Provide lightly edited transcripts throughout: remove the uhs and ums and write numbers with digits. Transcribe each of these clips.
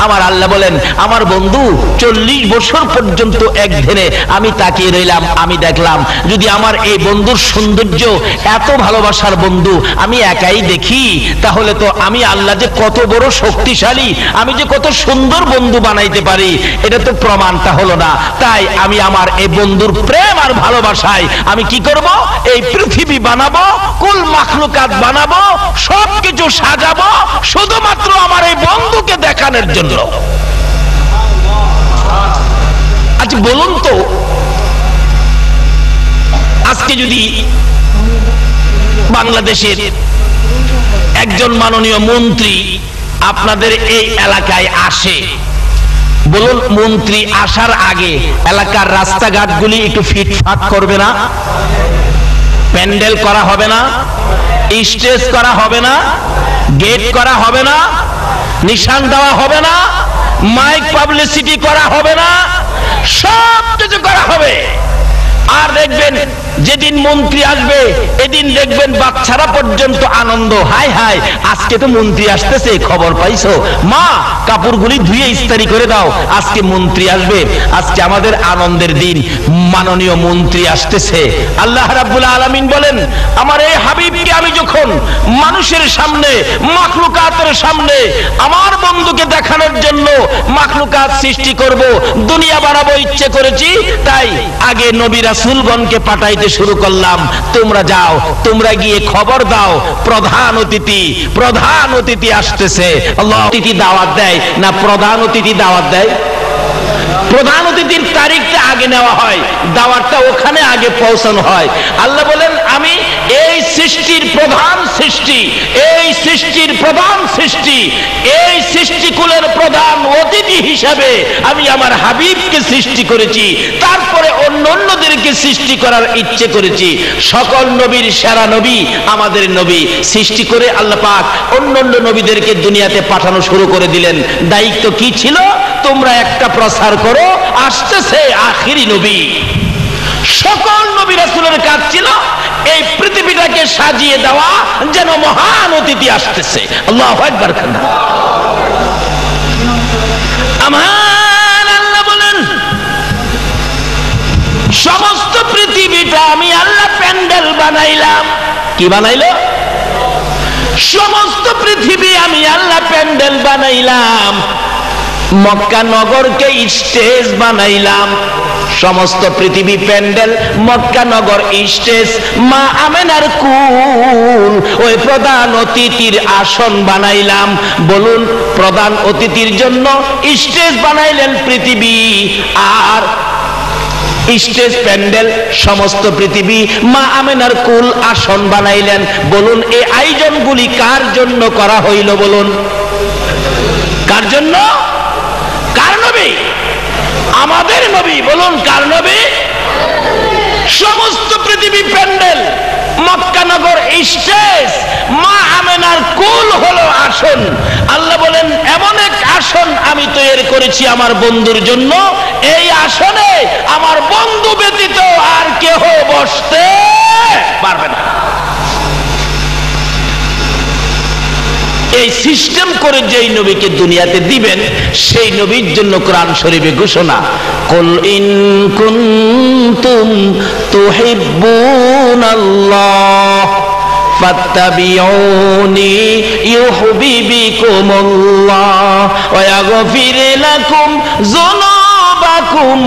আমার আল্লাহ বলেন আমার বন্ধু 40 বছর পর্যন্ত এক ধ্যানে আমি তাকিয়ে রইলাম, আমি দেখলাম যদি আমার এই বন্ধুর সৌন্দর্য, এত ভালোবাসার বন্ধু আমি একাই দেখি, তাহলে তো আমি আল্লাহ যে কত বড় শক্তিশালী, আমি যে কত সুন্দর বন্ধু বানাইতে পারি, এটা তো প্রমাণটা হলো না। তাই আমি আমার এই বন্ধুর প্রেম আর ভালোবাসায় আমি কি করব, এই পৃথিবী বানাবো, কুল মাখলুকাত বানাবো, সবকিছু সাজাবো শুধুমাত্র আমার এই বন্ধুকে দেখানোর জন্য। আচ্ছা বলুন তো, আজকে যদি বাংলাদেশের একজন মাননীয় মন্ত্রী আপনাদের এই এলাকায় আসে, বলুন মন্ত্রী আসার আগে এলাকার রাস্তাঘাটগুলি একটু ফিটফাট করবে না? প্যান্ডেল করা হবে না? স্টেজ করা হবে না? গেট করা হবে না? নিশান দেওয়া হবে না? মাইক পাবলিসিটি করা হবে না? সব কিছু করা হবে। আর দেখবেন যেদিন মন্ত্রী আসবে এদিন দেখবেন বাচ্চারা পর্যন্ত আনন্দ, হাই হাই আজকে তো মন্ত্রী আসতেছে, খবর পাইছো মা, কাপড়গুলি ধুয়ে ইস্তারি করে দাও, আজকে মন্ত্রী আসবে, আজকে আমাদের আনন্দের দিন, মাননীয় মন্ত্রী আসতেছে। আল্লাহ রাব্বুল আলামিন বলেন আমার এই হাবিবকে আমি যখন মানুষের সামনে, মাখলুকাতের সামনে আমার বন্ধুকে দেখানোর জন্য মাখলুকাত সৃষ্টি করব, দুনিয়া বানাবো ইচ্ছে করেছি, তাই আগে নবী রাসূলগণকে পাঠাইতে শুরু করলাম, তোমরা যাও, তোমরা গিয়ে খবর দাও প্রধান অতিথি আসতেছে। আল্লাহ অতিথি দাওয়াত দেয় না প্রধান অতিথি দাওয়াত দেয়? প্রধান অতিথির তারিখটা আগে নেওয়া হয়, দাওয়াতটা ওখানে আগে পৌঁছানো হয়। আল্লাহ বলেন আমি এই সৃষ্টির প্রধান সৃষ্টি, এই সৃষ্টির প্রধান সৃষ্টি, এই সৃষ্টিকুলের প্রধান অতিথি হিসাবে আমি আমার হাবিবকে সৃষ্টি করেছি, তারপরে অন্যদেরকে সৃষ্টি করার ইচ্ছে করেছি। সকল নবীর সেরা নবী আমাদের নবী, সৃষ্টি করে আল্লাহ পাক অন্য নবীদেরকে দুনিয়াতে পাঠানো শুরু করে দিলেন। দায়িত্ব কি ছিল? তোমরা একটা প্রচার করো, আসতেছে আখিরি নবী। সকল নবী রাসূলের কাজ ছিল এই পৃথিবীটাকে সাজিয়ে দেওয়া, যেন মহান অতিথি আসতেছে। আল্লাহু আকবার। আমার আল্লাহ বলেন সমস্ত পৃথিবীটা আমি আল্লাহ প্যান্ডেল বানাইলাম। কি বানাইলো? সমস্ত পৃথিবী আমি আল্লাহ প্যান্ডেল বানাইলাম, মক্কা নগরকে স্টেজ বানাইলাম। সমস্ত পৃথিবী প্যান্ডেল, মক্কা নগর স্টেজ, মা আমেনার কুল, ওই প্রধান অতিথির আসন বানাইলাম। বলুন প্রধান অতিথির জন্য স্টেজ বানাইলেন পৃথিবী, আর স্টেজ প্যান্ডেল সমস্ত পৃথিবী, মা আমেনার কুল আসন বানাইলেন। বলুন এই আয়োজনগুলি কার জন্য করা হইল? বলুন কার জন্য? কার নবী? আমাদের নবী। বলুন কার নবী? সমস্ত পৃথিবী প্যান্ডেল, মক্কা নগর স্টেজ, মা আমেনার কুল হলো আসন। আল্লাহ বলেন এমন এক আসন আমি তৈরি করেছি আমার বন্ধুর জন্য, এই আসনে আমার বন্ধু ব্যতীত আর কেহ বসতে পারবে না। এই সিস্টেম করে যেই নবীকে দুনিয়াতে দিবেন সেই নবীর জন্য কোরআন শরীফে ঘোষণা, কুল ইন কুনতুম তুহিব্বুনাল্লাহ ফাত্তাবিউনি ইউহিব্বুকুমুল্লাহ ওয়া ইয়াগফির লাকুম যুনুবাকুম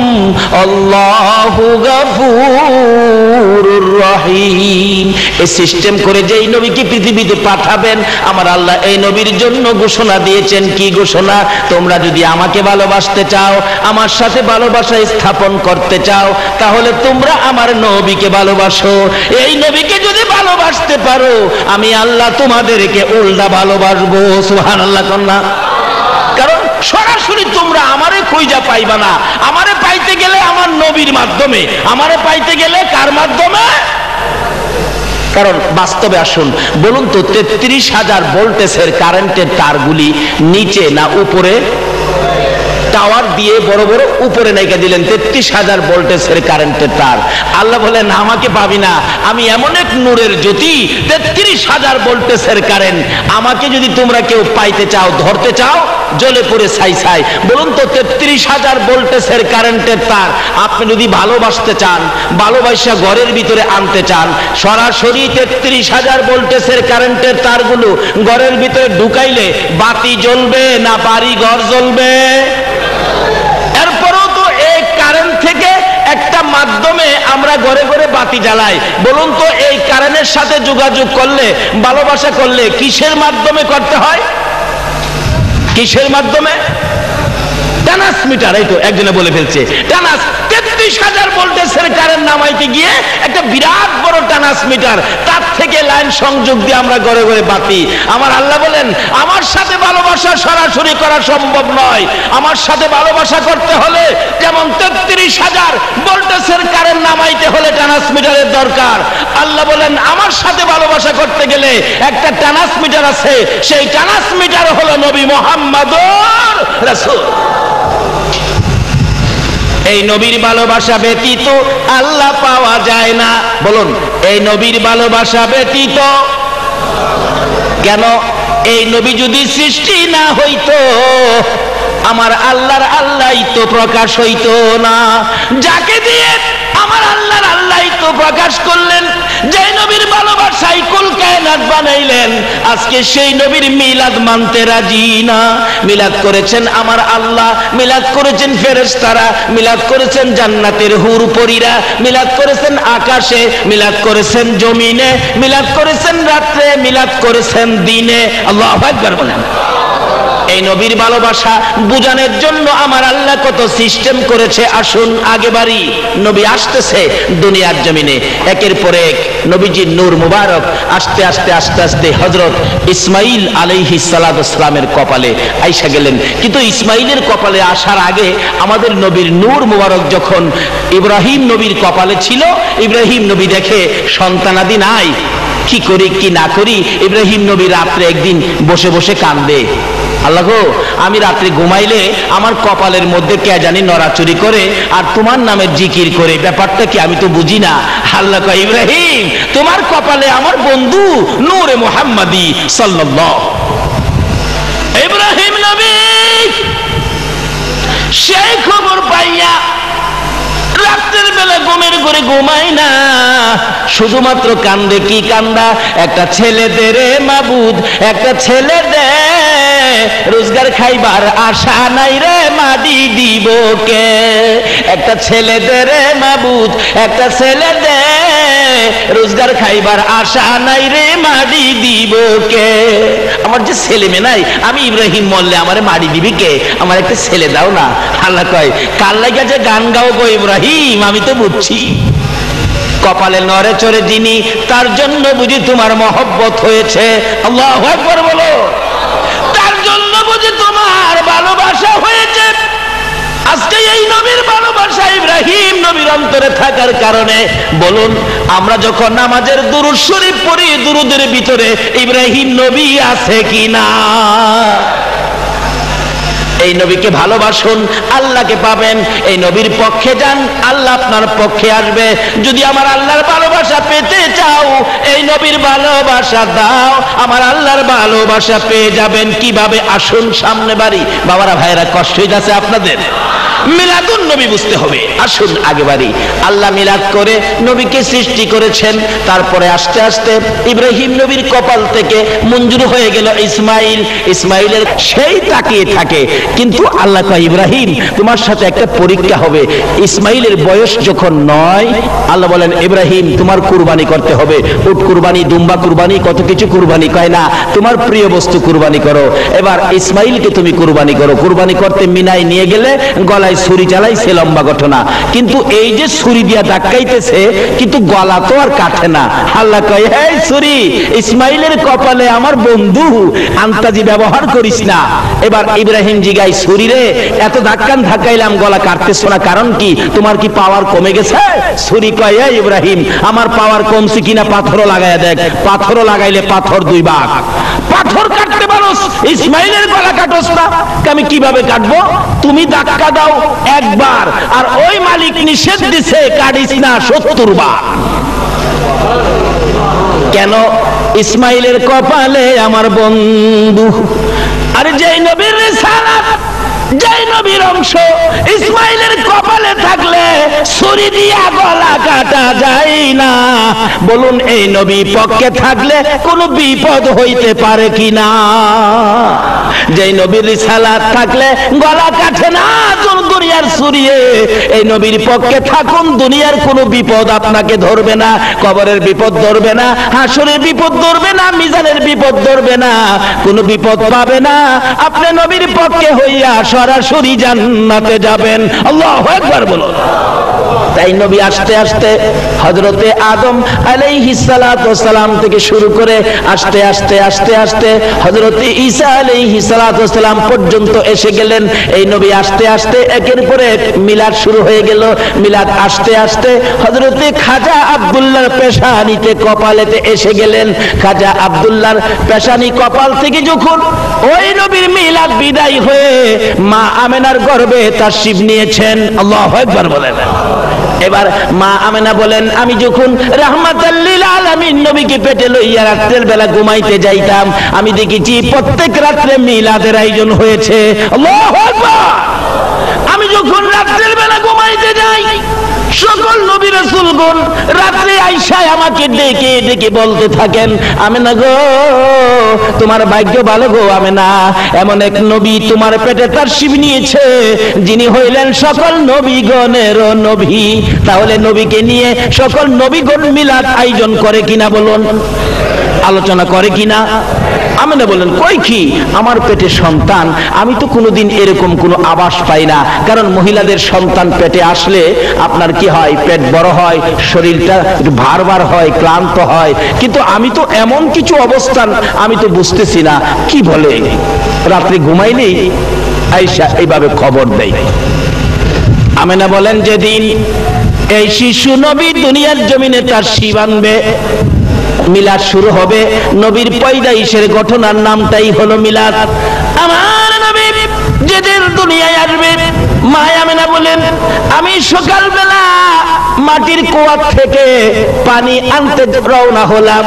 আল্লাহু গফুরুর রহিম। এই সিস্টেম করে যেই নবীকে পৃথিবীতে পাঠাবেন আমার আল্লাহ এই নবীর জন্য ঘোষণা দিয়েছেন। কি ঘোষণা? তোমরা যদি আমাকে ভালোবাসতে চাও, আমার সাথে ভালোবাসা স্থাপন করতে চাও, তাহলে তোমরা আমার নবীকে ভালোবাসো। এই নবীকে যদি ভালোবাসতে পারো আমি আল্লাহ তোমাদেরকে উল্টা ভালোবাসবো। সুবহানাল্লাহ কন্যা। কারণ সরাসরি তোমরা আমারে খুঁজা পাইবা না, আমারে পাইতে গেলে আমার নবীর মাধ্যমে, আমারে পাইতে গেলে কার মাধ্যমে? কারণ বাস্তবে আসুন বলুন তো 33,000 ভোল্টেজের কারেন্টের তারগুলি নিচে না উপরে? টাওয়ার দিয়ে বড় বড় উপরে নাইকা দিলেন 33,000 ভোল্টেজের কারেন্টের তার। আল্লাহ বলেন আমাকে পাবি না, আমি এমন এক নূরের জ্যোতি, 33,000 ভোল্টেজের কারেন্ট। আমাকে যদি তোমরা কেউ পাইতে চাও, ধরতে চাও, জ্বলে পড়ে ছাই ছাই। বলুন তো 33,000 ভোল্টেজের কারেন্টের তার আপনি যদি ভালোবাসতে চান, ভালোবাসা ঘরের ভিতরে আনতে চান, সরাসরি 33,000 ভোল্টেজের কারেন্টের তারগুলো ঘরের ভিতরে ঢুকাইলে বাতি জ্বলবে না বাড়ি ঘর জ্বলবে? এরপরও তো এই কারেন্ট থেকে একটা মাধ্যমে আমরা ঘরে ঘরে বাতি জ্বালাই। বলুন তো এই কারেন্টের সাথে যোগাযোগ করলে, ভালোবাসা করলে কিসের মাধ্যমে করতে হয়? কিসের মাধ্যমে? ট্রান্সমিটার। এই তো একজনে বলে ফেলছে, 33,000 ভোল্টেজের কারেন্ট নামাইতে গিয়ে একটা বিরাট বড় ট্রান্সমিটার, তার থেকে লাইন সংযোগ দিয়ে আমরা ঘরে ঘরে বাতি। আমার আল্লাহ বলেন আমার সাথে ভালোবাসা সরাসরি করা সম্ভব নয়। আমার সাথে ভালোবাসা করতে হলে যেমন 33,000 ভোল্টেজের কারেন্ট নামাইতে হলে ট্রান্সমিটারের দরকার, আল্লাহ বলেন আমার সাথে ভালোবাসা করতে গেলে একটা ট্রান্সমিটার আছে, সেই ট্রান্সমিটার হলো নবী মুহাম্মদুর রাসূল। এই নবীর ভালোবাসা ব্যতীত আল্লাহ পাওয়া যায় না। বলুন এই নবীর ভালোবাসা ব্যতীত। কেন? এই নবী যদি সৃষ্টি না হইতো আমার আল্লাহর আল্লাহই তো প্রকাশ হইতো না। যাকে দিয়ে আমার আল্লাহর আল্লাহই তো প্রকাশ করলেন, যে নবীর ভালোবাসায় কুল কায়নাত বানাইলেন, আজকে সেই নবীর মিলাদ মানতে রাজি না। মিলাদ করেছেন আমার আল্লাহ, মিলাদ করেছেন ফেরেশতারা, মিলাদ করেছেন জান্নাতের হুর পরীরা, মিলাদ করেছেন আকাশে, মিলাদ করেছেন জমিনে, মিলাদ করেছেন রাত্রে, মিলাদ করেছেন দিনে। আল্লাহু আকবার বলেন। এই নবীর ভালোবাসা বুঝানোর জন্য আমার আল্লাহ কত সিস্টেম করেছে। আসুন আগে বাড়ি, নবী আসতেছে দুনিয়ার জমিনে, একের পর এক নবীজির নূর মুবারক আস্তে আস্তে আস্তে আস্তে হযরত ইসমাইল আলাইহিস সালামের কপালে আইসা গেলেন। কিন্তু ইসমাইলের কপালে আসার আগে আমাদের নবীর নূর মুবারক যখন ইব্রাহিম নবীর কপালে ছিল, ইব্রাহিম নবী দেখে সন্তানাদি নাই, কি করি কি না করি। ইব্রাহিম নবী রাত্রে একদিন বসে বসে কান্দে, আল্লাহ গো আমি রাত্রে ঘুমাইলে আমার কপালের মধ্যে কে জানি নড়াচড়ি করে আর তোমার নামের জিকির করে, ব্যাপারটা কি আমি তো বুঝি না। আল্লাহ কয় ইব্রাহিম তোমার কপালে আমার বন্ধু নূরে মুহাম্মাদি সাল্লাল্লাহু। ইব্রাহিম নবী সেই খবর পাইয়া রাতের বেলা ঘুমের ঘরে ঘুমায় না, শুধুমাত্র কান্দে। কি কান্দা? একটা ছেলে দে রে মাবুদ, একটা ছেলে দে, রোজগার খাইবার আশা নাই রে মাদি দিব কে। একটা ছেলে দে রে মাবুদ, একটা ছেলে দে, রোজগার খাইবার আশা নাই রে মাদি দিব কে। আমার যে ছেলে মেয়ে নাই, আমি ইব্রাহিম মরলে আমারে মারি দিবি কে? আমার একটা ছেলে দাও না। আল্লাহ কয় কার লাগা যে গান গাও গো ইব্রাহিম, আমি তো বুঝছি। কপালে নড়ে চড়ে যিনি, তার জন্য বুঝি তোমার মহব্বত হয়েছে। আল্লাহু আকবার বলো। তার জন্য বুঝি তোমার ভালোবাসা হয়েছে। আজকে এই নবীর ভালোবাসা ইব্রাহিম নবীর অন্তরে থাকার কারণে, বলুন আমরা যখন নামাজের দুরূদ শরীফ পড়ি, দুরূদের ভিতরে ইব্রাহিম নবী আছে কিনা? এই নবীকে ভালোবাসুন, আল্লাহকে পাবেন। এই নবীর পক্ষে যান, আল্লাহ আপনার পক্ষে আসবে। যদি আমার আল্লাহর ভালোবাসা পেতে চাও, এই নবীর ভালোবাসা দাও, আমার আল্লাহর ভালোবাসা পেয়ে যাবেন। কিভাবে? আসুন সামনে বাড়ি। বাবারা ভাইয়েরা কষ্ট হইতাছে আপনাদের? মিলাদুন নবী বুঝতে হবে। আসুন আগে বাড়ি। আল্লাহ মিলাদ করে নবীকে সৃষ্টি করেছেন, তারপরে আস্তে আস্তে ইব্রাহিম নবীর কপাল থেকে মঞ্জুর হয়ে গেল ইসমাইল। ইসমাইলের সেই তাকিয়ে থাকে, কিন্তু আল্লাহ কয় ইব্রাহিম তোমার সাথে একটা পরীক্ষা হবে। ইসমাইলের বয়স যখন 9, আল্লাহ বলেন ইব্রাহিম তোমার কুরবানি করতে হবে। উট কুরবানি, দুম্বা কুরবানি, কত কিছু কুরবানি। কয় না, তোমার প্রিয় বস্তু কুরবানি করো। এবার ইসমাইলকে তুমি কুরবানি করো। কুরবানি করতে মিনায় নিয়ে গেলে গলায় ছুরি চালাইছে, লম্বা ঘটনা। কিন্তু এই যে ছুরি দিয়া ধাক্কাইতেছে, কিন্তু গলা তো আর কাটে না। আল্লাহ কয় এই ছুরি ইসমাইলের কপালে আমার বন্ধু, আন্তাজি ব্যবহার করিস না। এবার ইব্রাহিম জিগাই ছুরি রে এত ধাক্কাইলাম গলা কাটতেছো না, কারণ কি? তোমার কি পাওয়ার কমে গেছে? ছুরি কয় এই ইব্রাহিম আমার পাওয়ার কমছে কিনা পাথরও লাগাইয়া দেখ। পাথরও লাগাইলে পাথর 2 ভাগ। পাথর কাটতে পারোস, ইসমাইলের গলা কাটোস না, আমি কিভাবে কাটবো? তুমি ধাক্কা দাও একবার, আর ওই মালিক নিষেধ দিছে কাটিস না 70 বার। কেন? ইসমাইলের কপালে আমার বন্ধু, আর যেই নবীর রিসালাত, যেই নবীর অংশ ইসমাইলের কপালে থাকলে ছুরি দিয়া গলা কাটা যায় না। বলুন এই নবী পক্ষে থাকলে কোনো বিপদ হইতে পারে কিনা? যেই নবীর রিসালাত থাকলে গলা কাটে না দুনিয়ার ছুরিয়ে, এই নবীর পক্ষে থাকুন, দুনিয়ার কোনো বিপদ আপনাকে ধরবে না, কবরের বিপদ ধরবে না, হাসরের বিপদ ধরবে না, মিজানের বিপদ ধরবে না, কোনো বিপদ পাবে না। আপনি নবীর পক্ষে হইয়া সরাসরি জান্নাতে যাবেন। আল্লাহু আকবার বলুন। তাই নবী আস্তে আস্তে হযরতে আদম আলাইহিস সালাতু ওয়াস সালাম থেকে শুরু করে আস্তে আস্তে আস্তে আস্তে হযরতে ঈসা আলাইহিস সালাতু ওয়াস সালাম পর্যন্ত এসে গেলেন। এই নবী আস্তে আস্তে একের পর এক মিলাদ শুরু হয়ে গেল। মিলাদ আস্তে আস্তে হযরতে খাজা আব্দুল্লাহর পেশানিতে কপালেতে এসে গেলেন। খাজা আব্দুল্লাহর পেশানি কপাল থেকে যখন ওই নবীর মিলাদ বিদায় হয়ে মা আমেনার গর্ভে তাশরীফ নিয়েছেন। আল্লাহু আকবার বলেন। এবার মা আমেনা বলেন, আমি যখন রাহমাতাল লিল আলামিন নবীকে পেটে লইয়া রাতের বেলা ঘুমাইতে যাইতাম, আমি দেখেছি প্রত্যেক রাত্রে মিলাদের আয়োজন হয়েছে। আল্লাহু আকবার। আমি যখন রাতের বেলা ঘুমাইতে যাই, সকল নবী রাসূলগণ রাত্রে আইসা আমাকে ডেকে ডেকে বলতে থাকেন, আমেনা গো তোমার ভাগ্য ভালো গো আমেনা, এমন এক নবী তোমার পেটে তাশরীফ নিয়েছে যিনি হইলেন সকল নবীগণের নবী। তাহলে নবীকে নিয়ে সকল নবীগণ মিলাদ আয়োজন করে কিনা বলুন, আলোচনা করে কিনা? আমেনা বলেন, কই কি আমার পেটে সন্তান, আমি তো কোনোদিন এরকম কোনো আভাস পাই না। কারণ মহিলাদের সন্তান পেটে আসলে আপনার কি হয়, পেট বড় হয়, শরীরটা একটু ভার ভার হয়, ক্লান্ত হয়, কিন্তু আমি তো এমন কিছু অবস্থান আমি তো বুঝতেছি না। কি বলে, রাত্রে ঘুমাইলেই আয়েশা এইভাবে খবর দেয়। আমেনা বলেন, যেদিন এই শিশু নবী দুনিয়ার জমিনে তাশরীফ আনবে, মিলাদ শুরু হবে, নবীর পয়দাইশের ঘটনার নামটাই হলো মিলাদ। আমার নবী যেদিন দুনিয়ায় আসবে, মা আমেনা বলেন, আমি সকালবেলা মাটির কুয়া থেকে পানি আনতে রওনা হলাম।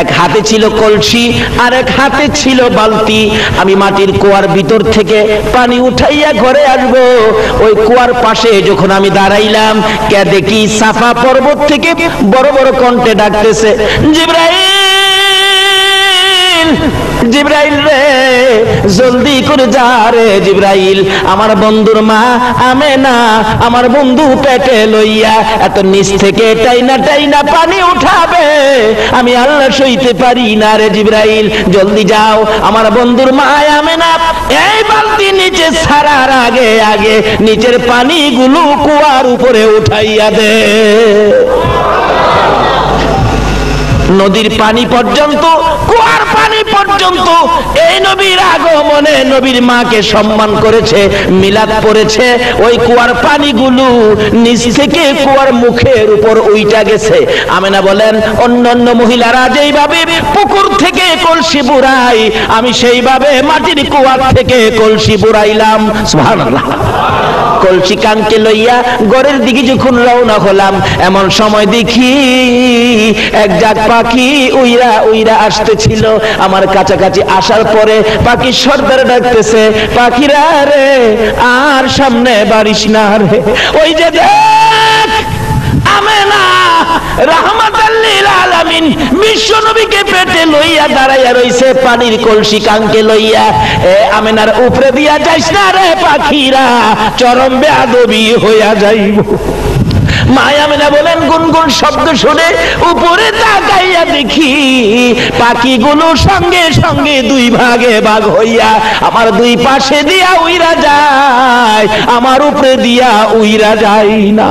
এক হাতে ছিল কলসি আর এক হাতে ছিল বালতি। আমি মাটির কুয়ার ভিতর থেকে পানি উঠাইয়া ঘরে আসব। ওই কুয়ার পাশে যখন আমি দাঁড়াইলাম, কে দেখি সাফা পর্বত থেকে বড় বড় কণ্ঠে ডাকতেছে, জিবরাইল, জিবরাইল রে জলদি করে যা রে জিবরাইল, আমার বন্ধুর মা আমেনা আমার বন্ধু পেটে লইয়া এত নিচ থেকে টাইনা টাইনা পানি উঠাবে, আমি আল্লাহ সইতে পারি না রে জিবরাইল, জলদি যাও, আমার বন্ধুর মা আমেনা এই বালতি নিচে ছাড়ার আগে আগে নিচের পানিগুলো কুয়ার উপরে উঠাইয়া দে। নদীর পানি পর্যন্ত, কুয়ার পানি পর্যন্ত এই নবীর আগমনে নবীর মাকে সম্মান করেছে, মিলাদ পড়েছে। ওই কুয়ার পানিগুলো নিচ থেকে কুয়ার মুখের উপর উইটা গেছে। আমেনা বলেন, অন্যান্য মহিলারা যেইভাবে পুকুর থেকে কলসি বুড়াই, আমি সেইভাবে মাটির কুয়ার থেকে কলসি বুড়াইলাম। সুবহানাল্লাহ। কলসি কানকে লইয়া ঘরের দিকে যখন রওনা হলাম, এমন সময় দেখি এক জাত পাখি উইরা উইরা আসতেছিল। আমার কাছাকাছি আসার পরে পাখি সর্দার ডাকতেছে, পাখিরা রে আর সামনে বাড়িস না রে, ওই যে দেখ আমেনা রাহমাতাল লিল আলামিন বিশ্ব নবীকে পেটে লইয়া দাঁড়াইয়া রইছে পানির কলসি কানকে লইয়া। এ আমেনার উপরে দিয়া যাইস না রে পাখিরা, চরম বেয়াদবি হইয়া যাইব। মা আমেনা বলেন, গুনগুন শব্দ শুনে উপরে তাকাইয়া দেখি পাখিগুলো সঙ্গে সঙ্গে দুই ভাগে ভাগ হইয়া আমার দুই পাশে দিয়া উইরা যায়, আমার উপরে দিয়া উইরা যায় না।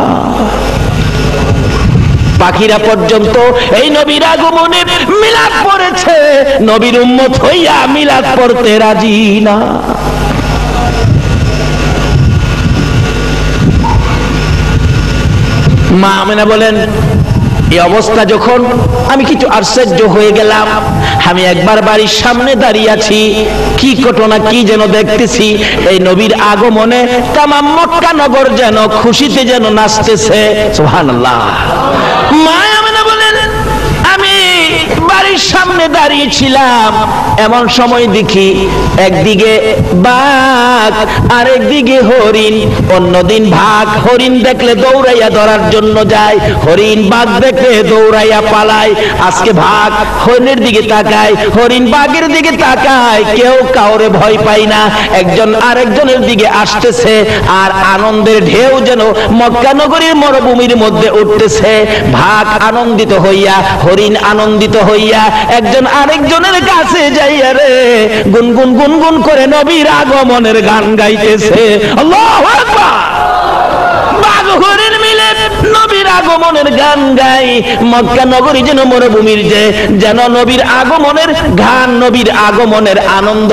পাখিরা পর্যন্ত এই নবীর আগমনে মিলাদ পড়েছে, নবীর উম্মত হইয়া মিলাদ পড়তে রাজি না। মা আমেনা বলেন, এই অবস্থা যখন, আমি কিছু আশ্চর্য হয়ে গেলাম। আমি একবার বাড়ির সামনে দাঁড়িয়ে আছি, কি ঘটনা কি যেন দেখতেছি। এই নবীর আগমনে তামাম মক্কা নগর যেন খুশিতে যেন নাচতেছে। সুবহানাল্লাহ। মা আমেনা বলেন, আমি বাড়ির সামনে দাঁড়িয়েছিলাম, এমন সময় দেখি একদিকে বাঘ আর একদিকে হরিণ। অন্যদিন ভাগ হরিণ দেখলে দৌড়াইয়া ধরার জন্য যায়, হরিণ বাঘ দেখলে দৌড়াইয়া পালায়। আজকে ভাগ হরিণের দিকে তাকায়, হরিণ বাঘের দিকে তাকায়, কেউ কাউরে ভয় পায় না। একজন আরেকজনের দিকে আসতেছে, আর আনন্দের ঢেউ যেন মক্কা নগরীর মরুভূমির মধ্যে উঠতেছে। ভাগ আনন্দিত হইয়া, হরিণ আনন্দিত হইয়া একজন আরেকজনের কাছে যাইয়া রে গুনগুন গুনগুন করে নবীর আগমনের গান গাইতেছে। আল্লাহু আকবার। বাঘ হরিণ মিলে নবীর আগমনের গান গাই। মক্কা নগরী যেন মরুভূমির যেন নবীর আগমনের গান, নবীর আগমনের আনন্দ।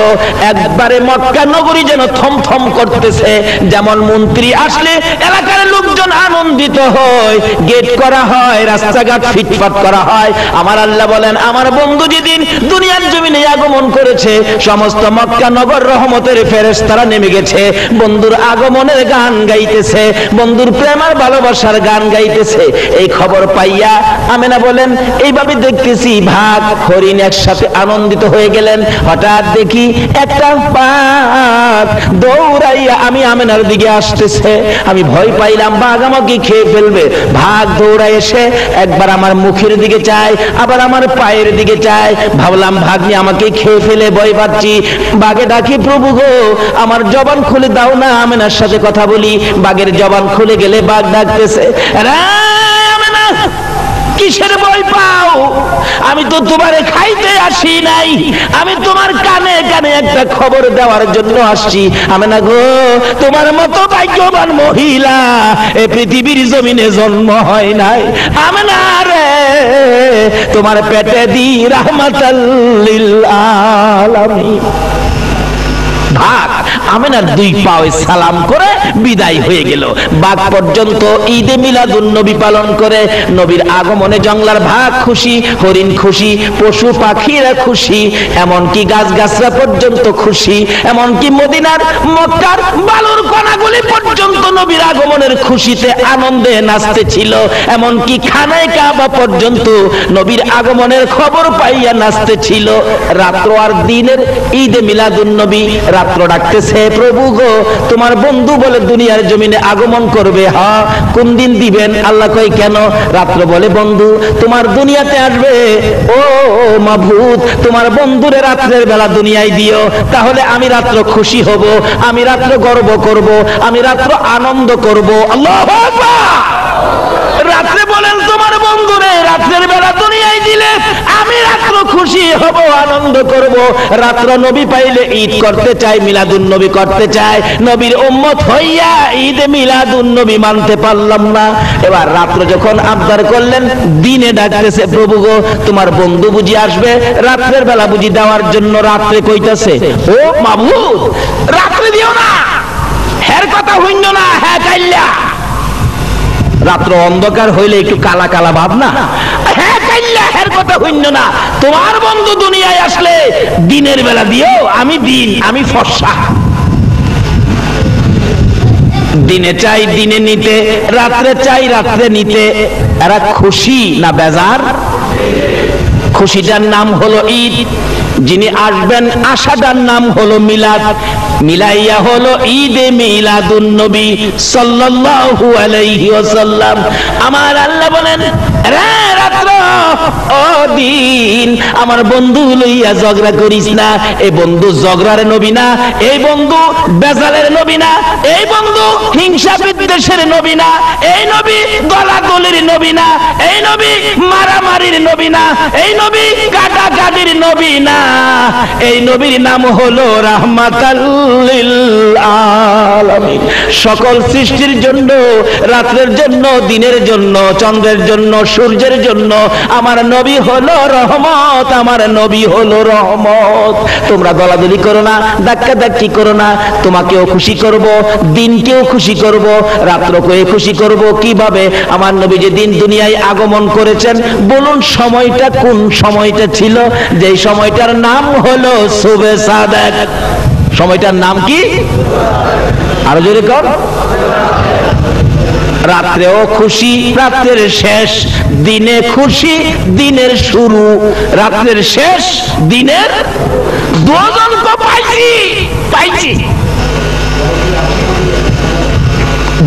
একবারে মক্কা নগরী যেন থমথম করতেছে। যেমন মন্ত্রী আসলে এলাকার লোকজন আনন্দিত হয়, গেট করা হয়, রাস্তাঘাট ফিটফাট করা হয়। আমার আল্লাহ বলেন, আমার বন্ধু যেদিন দুনিয়ার জমিনে আগমন করেছে, সমস্ত মক্কা নগর রহমতের ফেরেশতারা নেমে গেছে, বন্ধুর আগমনের গান গাইতেছে, বন্ধুর প্রেম আর ভালোবাসার গান গাইতেছে। এই খবর পাইয়া আমেনা বলেন, এইভাবে দেখতেছি ভাগ হরিণ একসাথে আনন্দিত হয়ে গেলেন। হঠাৎ দেখি একটা বাঘ দৌড়াইয়া আমি আমেনার দিকে আসতেছে। আমি ভয় পাইলাম বাঘ আমাকে খেয়ে ফেলবে। ভাগ দৌড়াই এসে একবার আমার মুখের দিকে চায়, আবার আমার পায়ের দিকে চায়। ভাবলাম ভাগ নিয়ে আমাকে খেয়ে ফেলে, ভয় পাচ্ছি। বাঘে ডাকি, প্রভু গো আমার জবান খুলে দাও না, আমেনার সাথে কথা বলি। বাঘের জবান খুলে গেলে বাঘ ডাকতেছে, আমেনা কিসের ভয় পাও? আমি তো তোমারে খাইতে আসি নাই, আমি তোমার কানে কানে একটা খবর দেওয়ার জন্য আসছি। আমেনা গো, তোমার মতো ভাগ্যবান মহিলা এই পৃথিবীর জমিনে জন্ম হয় নাই। আমেনা রে, তোমার পেটে দি রাহমাতাল লিল আলামিন। ভাগ আমেনার দুই পায়ে সালাম করে বিদায় হয়ে গেল। বাঘ পর্যন্ত ঈদে মিলাদুন নবী পালন করে। নবীর আগমনে জঙ্গলার ভাগ খুশি, হরিণ খুশি, পশু পাখিরা খুশি, এমনকি গাছগাছরা পর্যন্ত খুশি, এমনকি মদিনার মক্কার বালুর কণাগুলি পর্যন্ত নবীর আগমনের খুশিতে আনন্দে নাচতেছিল। এমনকি খানায় কাবা পর্যন্ত নবীর আগমনের খবর পাইয়া নাচতেছিল। রাত্র আর দিনের ঈদে মিলাদুন নবী। রাত্র ডাকতেছে, প্রভু গো তোমার বন্ধু বলে দুনিয়ার জমিনে আগমন করবে। হ্যাঁ, কোন দিন দিবেন? আল্লাহ কই কেন? রাত্র বলে, বন্ধু তোমার দুনিয়াতে আসবে। ও মাবুদ, তোমার বন্ধুরে রাত্রের বেলা দুনিয়ায় দিও, তাহলে আমি রাত্র খুশি হব, আমি রাত্র গর্ব করব, আমি রাত্র আনন্দ করব। আল্লাহু আকবার। রাত্রে বলেন তোমার বন্ধুরে রাত্রের বেলা দুনিয়ায় দিলে আমি রাত্র খুশি হব, আনন্দ করব। রাত্র নবী পাইলে ঈদ করতে চাই, মিলাদুন নবী করতে চাই। নবীর উম্মত হইয়া ঈদে মিলাদুন নবী মানতে পারলাম না। এবার রাত্র যখন আবদার করলেন, দিনে ডাকতেছে, প্রভু গো তোমার বন্ধু বুঝি আসবে রাত্রের বেলা বুঝি দেওয়ার জন্য। রাত্রে কইতাছে, ও মাবুদ রাত্রে দিও না, হের কথা হইল না, হ্যাঁ কাইল্লা। রাত্র অন্ধকার হইলে একটু কালা কালা ভাব না, হ্যাঁ কাইল্লা, হের কথা হইল না। তোমার বন্ধু দুনিয়ায় আসলে দিনের বেলা দিও, আমি দিন, আমি ফর্সা। দিনে চাই দিনে নিতে, রাত্রে চাই রাত্রে নিতে। এরা খুশি না বেজার? খুশিটার নাম হলো ঈদ, যিনি আসবেন আশাটার নাম হলো মিলাদ। মিলাইয়া হলো ঈদে মিলাদুন নবী সাল্লাল্লাহু আলাইহি ওয়াসাল্লাম। আমার আল্লাহ বলেন, রে রাত্র ও দিন, আমার বন্ধু লইয়া ঝগড়া করিস না। এই বন্ধু ঝগড়ার নবী না, এই বন্ধু বেজালের নবী না, এই বন্ধু হিংসা বিদ্বেষের নবী না, এই নবী গলাগলির নবী না, এই নবী মারামারির নবী না, এই নবী কাটাকাটির নবী না। এই নবীর নাম হলো রাহমাতাল লিল আলামিন। আলামিন। সকল সৃষ্টির জন্য, রাত্রের জন্য, দিনের জন্য, চন্দ্রের জন্য, সূর্যের জন্য আমার নবী হলো রহমত, আমার নবী হলো রহমত। তোমরা দলাদলি করো না, ধাক্কা ধাক্কি করো না। তোমাকেও খুশি করব, দিনকেও খুশি করব, রাত্রকেও খুশি করব। কিভাবে? আমার নবী যে দিন দুনিয়ায় আগমন করেছেন, বলুন সময়টা কোন সময়টা ছিল? যেই সময়টার নাম হলো সুবে সাদেক। সময়টার নাম কি? আরো জোরে কর। রাত্রেও খুশি, রাত্রের শেষ, দিনে খুশি, দিনের শুরু। রাত্রের শেষ, দিনের দুজনকে পাইছি পাইছি।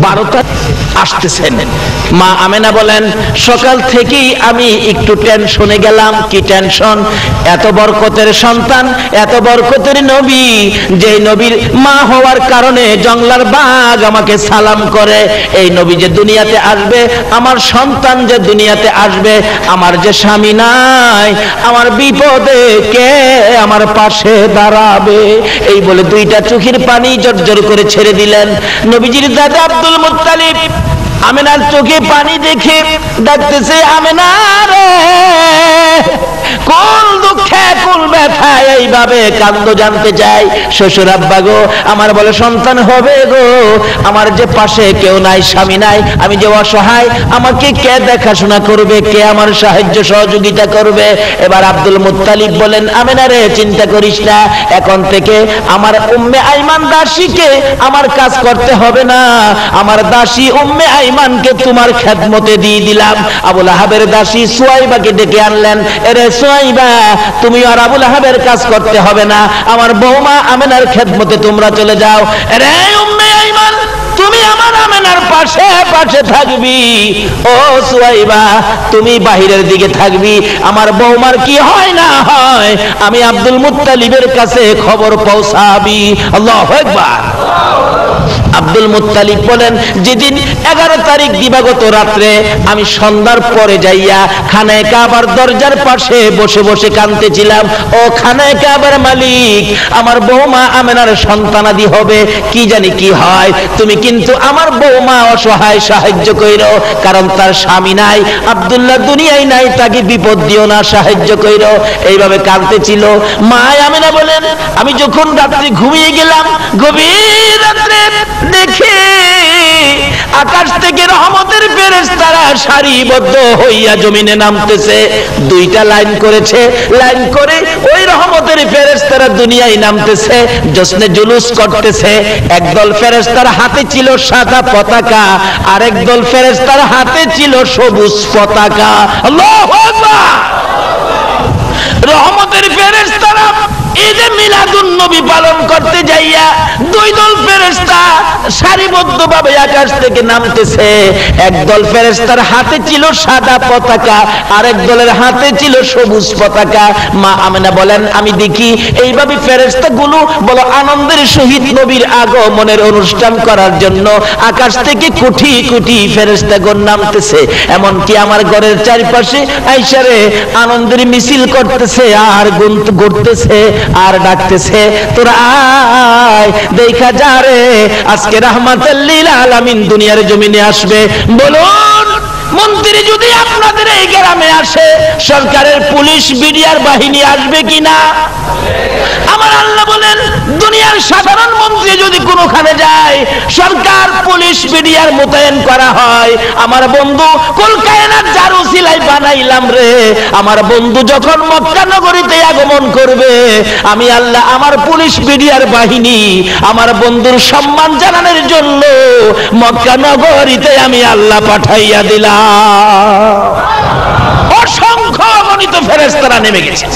12টা আসতেছেন। মা আমেনা বলেন, সকাল থেকেই আমি একটু টেনশনে গেলাম। কি টেনশন? এত বরকতের সন্তান, এত বরকতের নবী, যে নবীর মা হওয়ার কারণে জঙ্গলার বাঘ আমাকে সালাম করে। এই নবী যে দুনিয়াতে আসবে, আমার সন্তান যে দুনিয়াতে আসবে, আমার যে স্বামী নাই, আমার বিপদে কে আমার পাশে দাঁড়াবে? এই বলে দুইটা চোখের পানি জর্জর করে ছেড়ে দিলেন। নবীজির দাদা আব্দুল মুত্তালিব আমেনার চোখে পানি দেখে ডাকতেছে, আমেনা রে, কোন দুঃখে কোন ব্যথায় এইভাবে কান্দ জানতে চাই। শ্বশুর আব্বা গো, আমার বলে সন্তান হবে গো, আমার যে পাশে কেউ নাই, স্বামী নাই, আমি যে অসহায়, আমাকে কে দেখাশোনা করবে, কে আমার সাহায্য সহযোগিতা করবে? এবার আব্দুল মুত্তালিব বলেন, আমেনা রে, চিন্তা করিস না, এখন থেকে আমার উম্মে আইমান দাসীকে আমার কাজ করতে হবে না, আমার দাসী উম্মে আইমানকে তোমার খেদমতে দিয়ে দিলাম। আবুল আহাবের দাসী সুয়াইবাকে ডেকে আনলেন, এরে সুয়াইবা, তুমি আর আবুল আহাবের কাজ করতে হবে না, আমার বৌমা আমেনার খেদমতে তোমরা চলে যাও। এরে উম্মে আইমান, তুমি আমার আমেনার পাশে পাশে থাকবি। ও সুয়াইবা, তুমি বাহিরের দিকে থাকবি, আমার বৌমার কি হয় না হয় আমি আব্দুল মুত্তালিবের কাছে খবর পৌঁছাবি। আল্লাহু আকবার। আব্দুল মুত্তালিব বলেন, যেদিন 11 তারিখ দিবাগত রাত্রে আমি সন্ধ্যার পরে যাইয়া খানায়ে কাবার দরজার পাশে বসে বসে কাঁদতেছিলাম, ও খানায়ে কাবার মালিক, আমার বৌমা আমেনার সন্তানাদি হবে, কি জানি কি হয়, তুমি কিন্তু আমার বৌমা অসহায়, সাহায্য কইরো, কারণ তার স্বামী নাই, আব্দুল্লাহ দুনিয়ায় নাই, তাকে বিপদ দিও না, সাহায্য কইরো। এইভাবে কাঁদতেছিল। মা আমেনা বলেন, আমি যখন রাত্রে ঘুমিয়ে গেলাম, গভীর রাত্রে দেখে আকাশ থেকে রহমতের ফেরেশতারা সারিবদ্ধ হইয়া জমিনে নামতেছে। দুইটা লাইন করেছে, লাইন করে ওই রহমতের ফেরেশতারা দুনিয়ায় নামতেছে, জশ্নে জুলুস করতেছে। একদল ফেরেশতার হাতে ছিল সাদা পতাকা, আর একদল ফেরেশতার হাতে ছিল সবুজ পতাকা। আল্লাহু আকবার। রহমতের ফেরেশতারা ঈদে মিলাদুন নবী পালন করতে যাইয়া দুই দল ফেরেশতা সারিবদ্ধভাবে আকাশ থেকে নামতেছে। একদল ফেরেশতার হাতে ছিল সাদা পতাকা, আরেক দলের হাতে ছিল সবুজ পতাকা। মা আমেনা বলেন, আমি দেখি এইভাবে ফেরেশতাগুলো বলো আনন্দের সহিত নবীর আগমনের অনুষ্ঠান করার জন্য আকাশ থেকে কোটি কোটি ফেরেশতাগণ নামতেছে। এমনকি আমার ঘরের চারপাশে আইসারে আনন্দের মিছিল করতেছে, আর ঘুরতেছে, আর ডাকতেছে, তোরা আয় দেখা যা রে, আজকে রাহমাতুল লিল আলামিন দুনিয়ার জমিনে আসবে। বলুন, মন্ত্রী যদি আপনাদের এই গ্রামে আসে, সরকারের পুলিশ বিডিআর বাহিনী আসবে কিনা? আমার আল্লাহ বলেন, দুনিয়ার সাধারণ মন্ত্রী যদি কোনোখানে যায়, সরকার পুলিশ বিডিআর মোতায়েন করা হয়। আমার বন্ধু কুল কায়নাত যার উসিলায় বানাইলাম রে, আমার বন্ধু যখন মক্কা নগরীতে আগমন করবে, আমি আল্লাহ আমার পুলিশ বিডিআর বাহিনী আমার বন্ধুর সম্মান জানানোর জন্য মক্কা নগরীতে আমি আল্লাহ পাঠাইয়া দিলাম। অসংখ্য অগণিত ফেরেশতারা নেমে গেছে।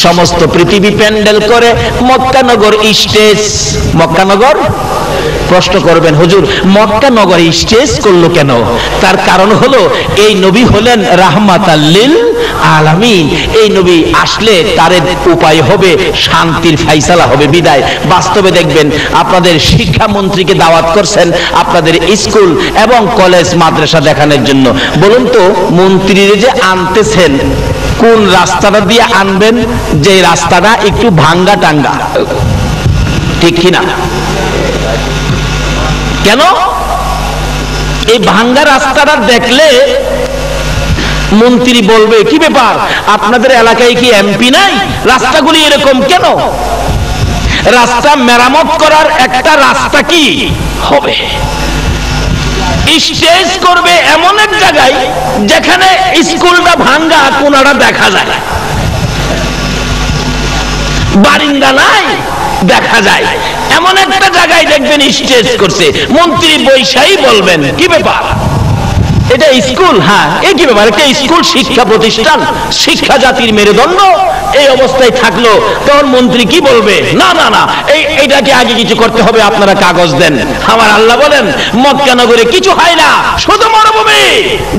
সমস্ত পৃথিবী প্যান্ডেল করে মক্কা নগর স্টেজ। মক্কা নগর, প্রশ্ন করবেন, হুজুর মক্কা নগর স্টেজ করলো কেন? তার কারণ হলো, এই নবী হলেন রাহমাতাল লিল আলামিন। এই নবী আসলে তার উপায় হবে, শান্তির ফাইসালা হবে। বিদায় বাস্তবে দেখবেন, আপনাদের শিক্ষামন্ত্রীকে দাওয়াত করছেন আপনাদের স্কুল এবং কলেজ মাদ্রাসা দেখানোর জন্য। বলুন তো, মন্ত্রীরে যে আনতেছেন, কোন রাস্তাটা দিয়ে আনবেন? যে রাস্তাটা একটু ভাঙ্গা টাঙ্গা, ঠিক কিনা? কেন? এই ভাঙ্গা রাস্তাটা দেখলে মন্ত্রী বলবে, কি ব্যাপার, আপনাদের এলাকায় কি এমপি নাই? রাস্তাগুলি এরকম কেন? রাস্তা মেরামত করার একটা রাস্তা কি হবে? স্টেজ করবে এমন এক জায়গায় যেখানে স্কুলটা ভাঙ্গা কোনাটা দেখা যায়, বারিন্দা নাই দেখা যায়, এমন একটা জায়গায় দেখবেন স্টেজ করছে। মন্ত্রী বৈশাই বলবেন, কি ব্যাপার, এটা স্কুল? হ্যাঁ। এই কি ব্যাপার, এটা স্কুল, শিক্ষা প্রতিষ্ঠান, শিক্ষা জাতির মেরুদণ্ড, এই অবস্থায় থাকলো। তখন মন্ত্রী কি বলবে, না না না, এইটাকে আগে কিছু করতে হবে, আপনারা কাগজ দেন। আমার আল্লাহ বলেন, মক্কা নগরে কিছু হয় না, শুধু মরুভূমি,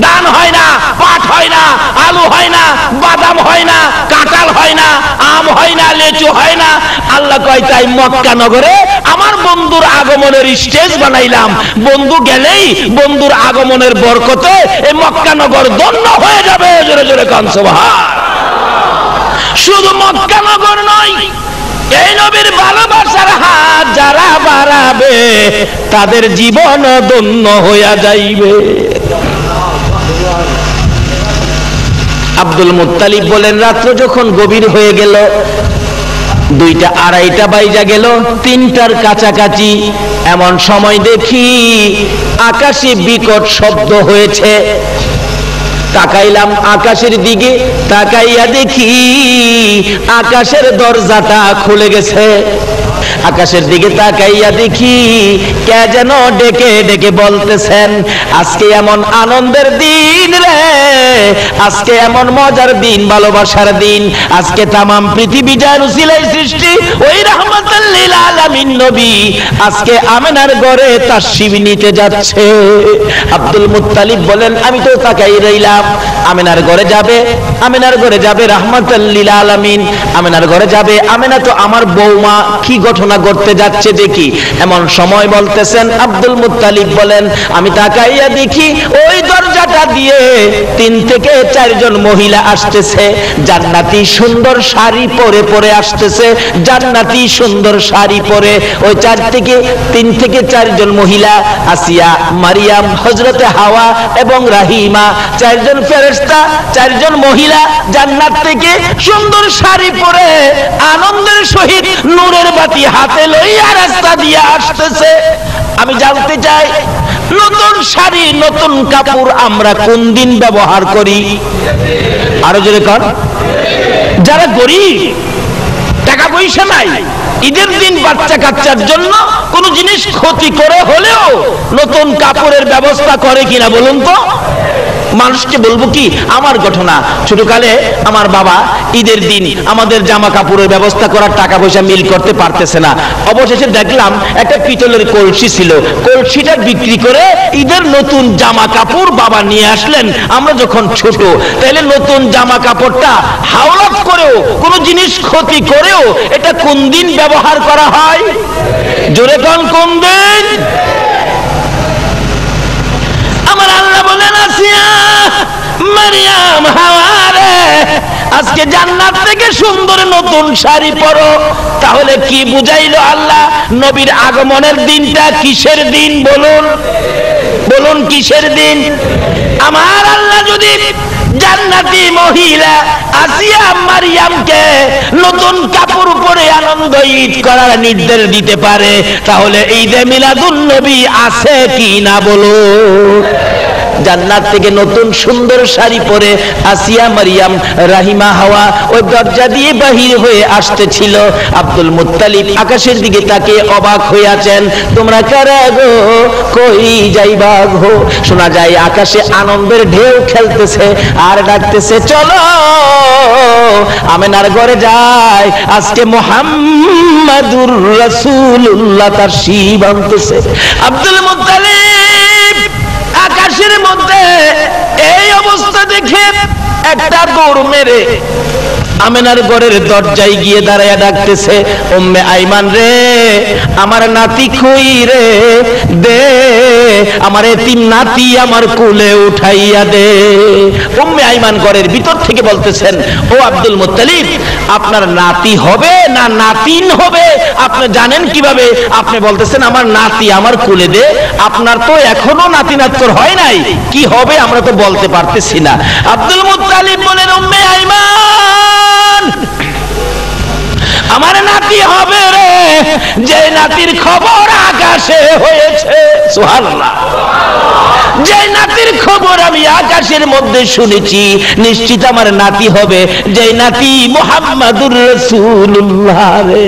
ধান হয় না, পাট হয় না, আলু হয় না, বাদাম হয় না, কাঁঠাল হয় না, আম হয় না, লেচু হয় না। আল্লাহ কয়, তাই মক্কা নগরে আমার বন্ধুর আগমনের স্টেজ বানাইলাম। বন্ধু গেলেই বন্ধুর আগমনের বরকতে এই মক্কা নগর ধন্য হয়ে যাবে। জোরে জোরে কান সুবহান। শুধু মক্কা নগর নয়, এই নবীর ভালোবাসার হাত যারা বাড়াবে তাদের জীবন ধন্য হইয়া যাইবে। আব্দুল মুত্তালিব বলেন, রাত্র যখন গভীর হয়ে গেল, 2টা 2:30 বাইজা গেল, 3টার কাছাকাছি, এমন সময় দেখি আকাশে বিকট শব্দ হয়েছে। তাকাইলাম আকাশের দিকে, তাকাইয়া দেখি আকাশের দরজাটা খুলে গেছে। আকাশের দিকে তাকাইয়া দেখি কে যেন ডেকে ডেকে বলতেছেন, আজকে এমন আনন্দের দিন রে, আজকে এমন মজার দিন, ভালোবাসার দিন, আজকে তামাম পৃথিবীটার উসিলায় সৃষ্টি ওই রাহমাতুল লিল আলামিন নবী আজকে আমিনার ঘরে তাশরিফ নিতে যাচ্ছে। আব্দুল মুত্তালিব বলেন, আমি তো তাকাই রইলাম, আমিনার ঘরে যাবে, আমিনার ঘরে যাবে রাহমাতুল লিল আলামিন, আমিনার ঘরে যাবে, আমিনা তো আমার বৌমা, কি ঘটনা ঘটতে যাচ্ছে দেখি। এমন সময় বলতেছেন, আব্দুল মুত্তালিব বলেন, আমি তাকাইয়া দেখি ওই দরজাটা দিয়ে 3 থেকে 4 জন মহিলা আসতেছে, জান্নাতি সুন্দর শাড়ি পরে পরে আসতেছে, জান্নাতি সুন্দর শাড়ি পরে। ওই 3 থেকে 4 জন মহিলা, আসিয়া, মারিয়াম, হযরতে হাওয়া এবং রাহিমা, 4 জন ফেরেশতা, 4 জন মহিলা জান্নাত থেকে সুন্দর শাড়ি পরে আনন্দের সহিত নূরের বাতি হাতে লইয়া রাস্তা দিয়ে আসতেছে। আমি জানতে চাই, নতুন শাড়ি, নতুন কাপড় আমরা কোন দিন ব্যবহার করি? আরো জোরে কর। যারা গরিব, টাকা পয়সা নাই, ঈদের দিন বাচ্চা কাচ্চার জন্য কোন জিনিস ক্ষতি করে হলেও নতুন কাপড়ের ব্যবস্থা করে কিনা বলুন তো? মানুষকে বলবো কি, আমার ঘটনা, ছোটকালে আমার বাবা ঈদের দিন আমাদের জামা কাপড়ের ব্যবস্থা করার টাকা পয়সা মিল করতে পারতেছে না। অবশেষে দেখলাম একটা পিতলের কলসি ছিল, কলসিটা বিক্রি করে ঈদের নতুন জামা কাপড় বাবা নিয়ে আসলেন। আমরা যখন ছোট, তাহলে নতুন জামা কাপড়টা হাওলাত করেও, কোন জিনিস ক্ষতি করেও এটা কোন দিন ব্যবহার করা হয়? জোরে কোন কোন দিন? আমার আল্লাহ বলেন, আসিয়া, মারিয়াম, হাওয়ারে, আজকে জান্নাত থেকে সুন্দর নতুন শাড়ি পরো। তাহলে কি বুঝাইলো আল্লাহ? নবীর আগমনের দিনটা কিসের দিন বলুন? বলুন কিসের দিন? আমার আল্লাহ যদি জান্নাতি মহিলা আসিয়া মারিয়ামকে নতুন কাপড় পরে আনন্দ ঈদ করার নির্দেশ দিতে পারে, তাহলে ঈদে মিলাদুন নবী আছে কি না বলুন? জান্নাত থেকে নতুন সুন্দর শাড়ি পরে আসিয়া, মারিয়াম, রাহিমা, হাওয়া ওই দরজা দিয়ে বাহির হয়ে আসতেছিল। আব্দুল মুত্তালিব আকাশের দিকে তাকিয়ে অবাক হয়ে আছেন। তোমরা কারা গো, কই যাইবা গো? শোনা যায় আকাশে আনন্দের ঢেউ খেলতেছে আর ডাকতেছে, চলো আমিনার ঘরে যাই, আজকে মুহাম্মাদুর রাসূলুল্লাহ তার শিব আনতেছে। আব্দুল মুত্তালিব আকাশের মধ্যে এই অবস্থা দেখে একটা দৌড় মেরে আমেনার ঘরের দরজায় গিয়ে দাঁড়ায়া ডাকতেছে, উম্মে আইমান রে, আমার নাতি কই রে, দে আমার এতিম নাতি আমার কোলে উঠাইয়া দে। উম্মে আইমান ঘরের ভিতর থেকে বলতেছেন, ও আব্দুল মুত্তালিব, আপনার নাতি হবে না নাতিন হবে আপনি জানেন কিভাবে? আপনি বলতেছেন আমার নাতি আমার কোলে দে, আপনার তো এখনো নাতি নাতর হয় নাই, কি হবে আমরা তো বলতে পারতেছি না। আব্দুল মুত্তালিব বলেন, উম্মে আইমান, আমার নাতি হবে রে, যে নাতির খবর আকাশে হয়েছে। সুবহানাল্লাহ। যে নাতির খবর আমি আকাশের মধ্যে শুনেছি, নিশ্চিত আমার নাতি হবে, যে নাতি মুহাম্মাদুর রাসূলুল্লাহ রে।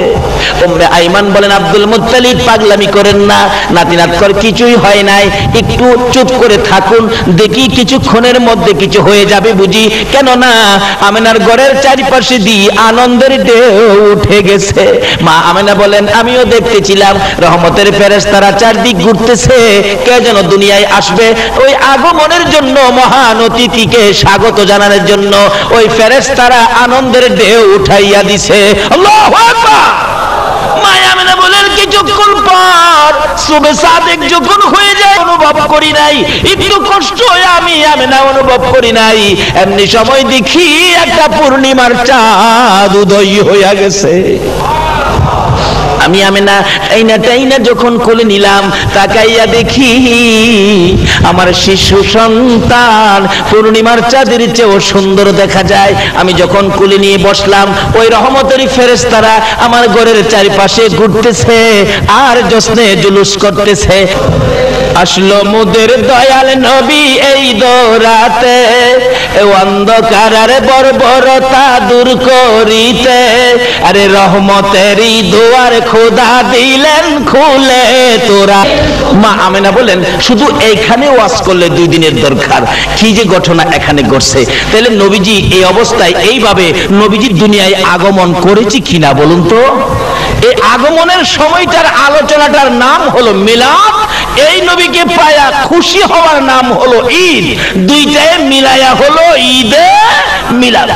উম্মে আইমান বলেন, আব্দুল মুত্তালিব পাগলামি করেন না, নাতি নাতকর কিছুই হয় নাই, একটু চুপ করে থাকুন, দেখি কিছুক্ষণের মধ্যে কিছু হয়ে যাবে বুঝি। কেন না আমেনার ঘরের চারিপাশে দিয়ে আনন্দের ঢেউ উঠে গেছে। মা আমেনা বলেন, আমিও দেখতেছিলাম রহমতের ফেরেশতারা চারদিক ঘুরতেছে, কে যেন দুনিয়ায় আসবে, ওই আগমনের জন্য মহান অতিথিকে স্বাগত জানানোর জন্য ওই ফেরেশতারা আনন্দের ঢেউ উঠাইয়া দিছে। আল্লাহু আকবার। মায়া আমেনা বলেন, কিছুক্ষণ পর সুবে সাদেক যখন হয়ে যায় অনুভব করি নাই, একটু কষ্ট হয়ে আমি আমেনা অনুভব করি নাই, এমনি সময় দেখি একটা পূর্ণিমার চাঁদ উদয় হইয়া গেছে। আমি আমেনা টাইনা যখন কোলে নিলাম, তাকাইয়া দেখি আমার শিশু সন্তান পূর্ণিমার চাঁদের চেয়েও সুন্দর দেখা যায়। আমি যখন কোলে নিয়ে বসলাম, ওই রহমতের ফেরেশতারা আমার ঘরের চারিপাশে ঘুরতেছে আর জশ্নে জুলুস করতেছে। আসলো মোদের দয়াল নবী এই দৌরাতে, অন্ধকার আর বর্বরতা দূর করিতে, আরে রহমতেরই দুয়ার খোদা দিলেন খুলে তোরা। মা আমেনা বলেন, শুধু এইখানে ওয়াজ করলে 2 দিনের দরকার, কি যে ঘটনা এখানে ঘটছে। তাহলে নবীজি এই অবস্থায় এইভাবে নবীজি দুনিয়ায় আগমন করেছি কিনা বলুন তো? এই আগমনের সময়টার আলোচনাটার নাম হলো মিলাদ, এই নবীকে পায়া খুশি হওয়ার নাম হলো ঈদ, দুইটাই মিলায়া হলো ঈদে মিলাদ।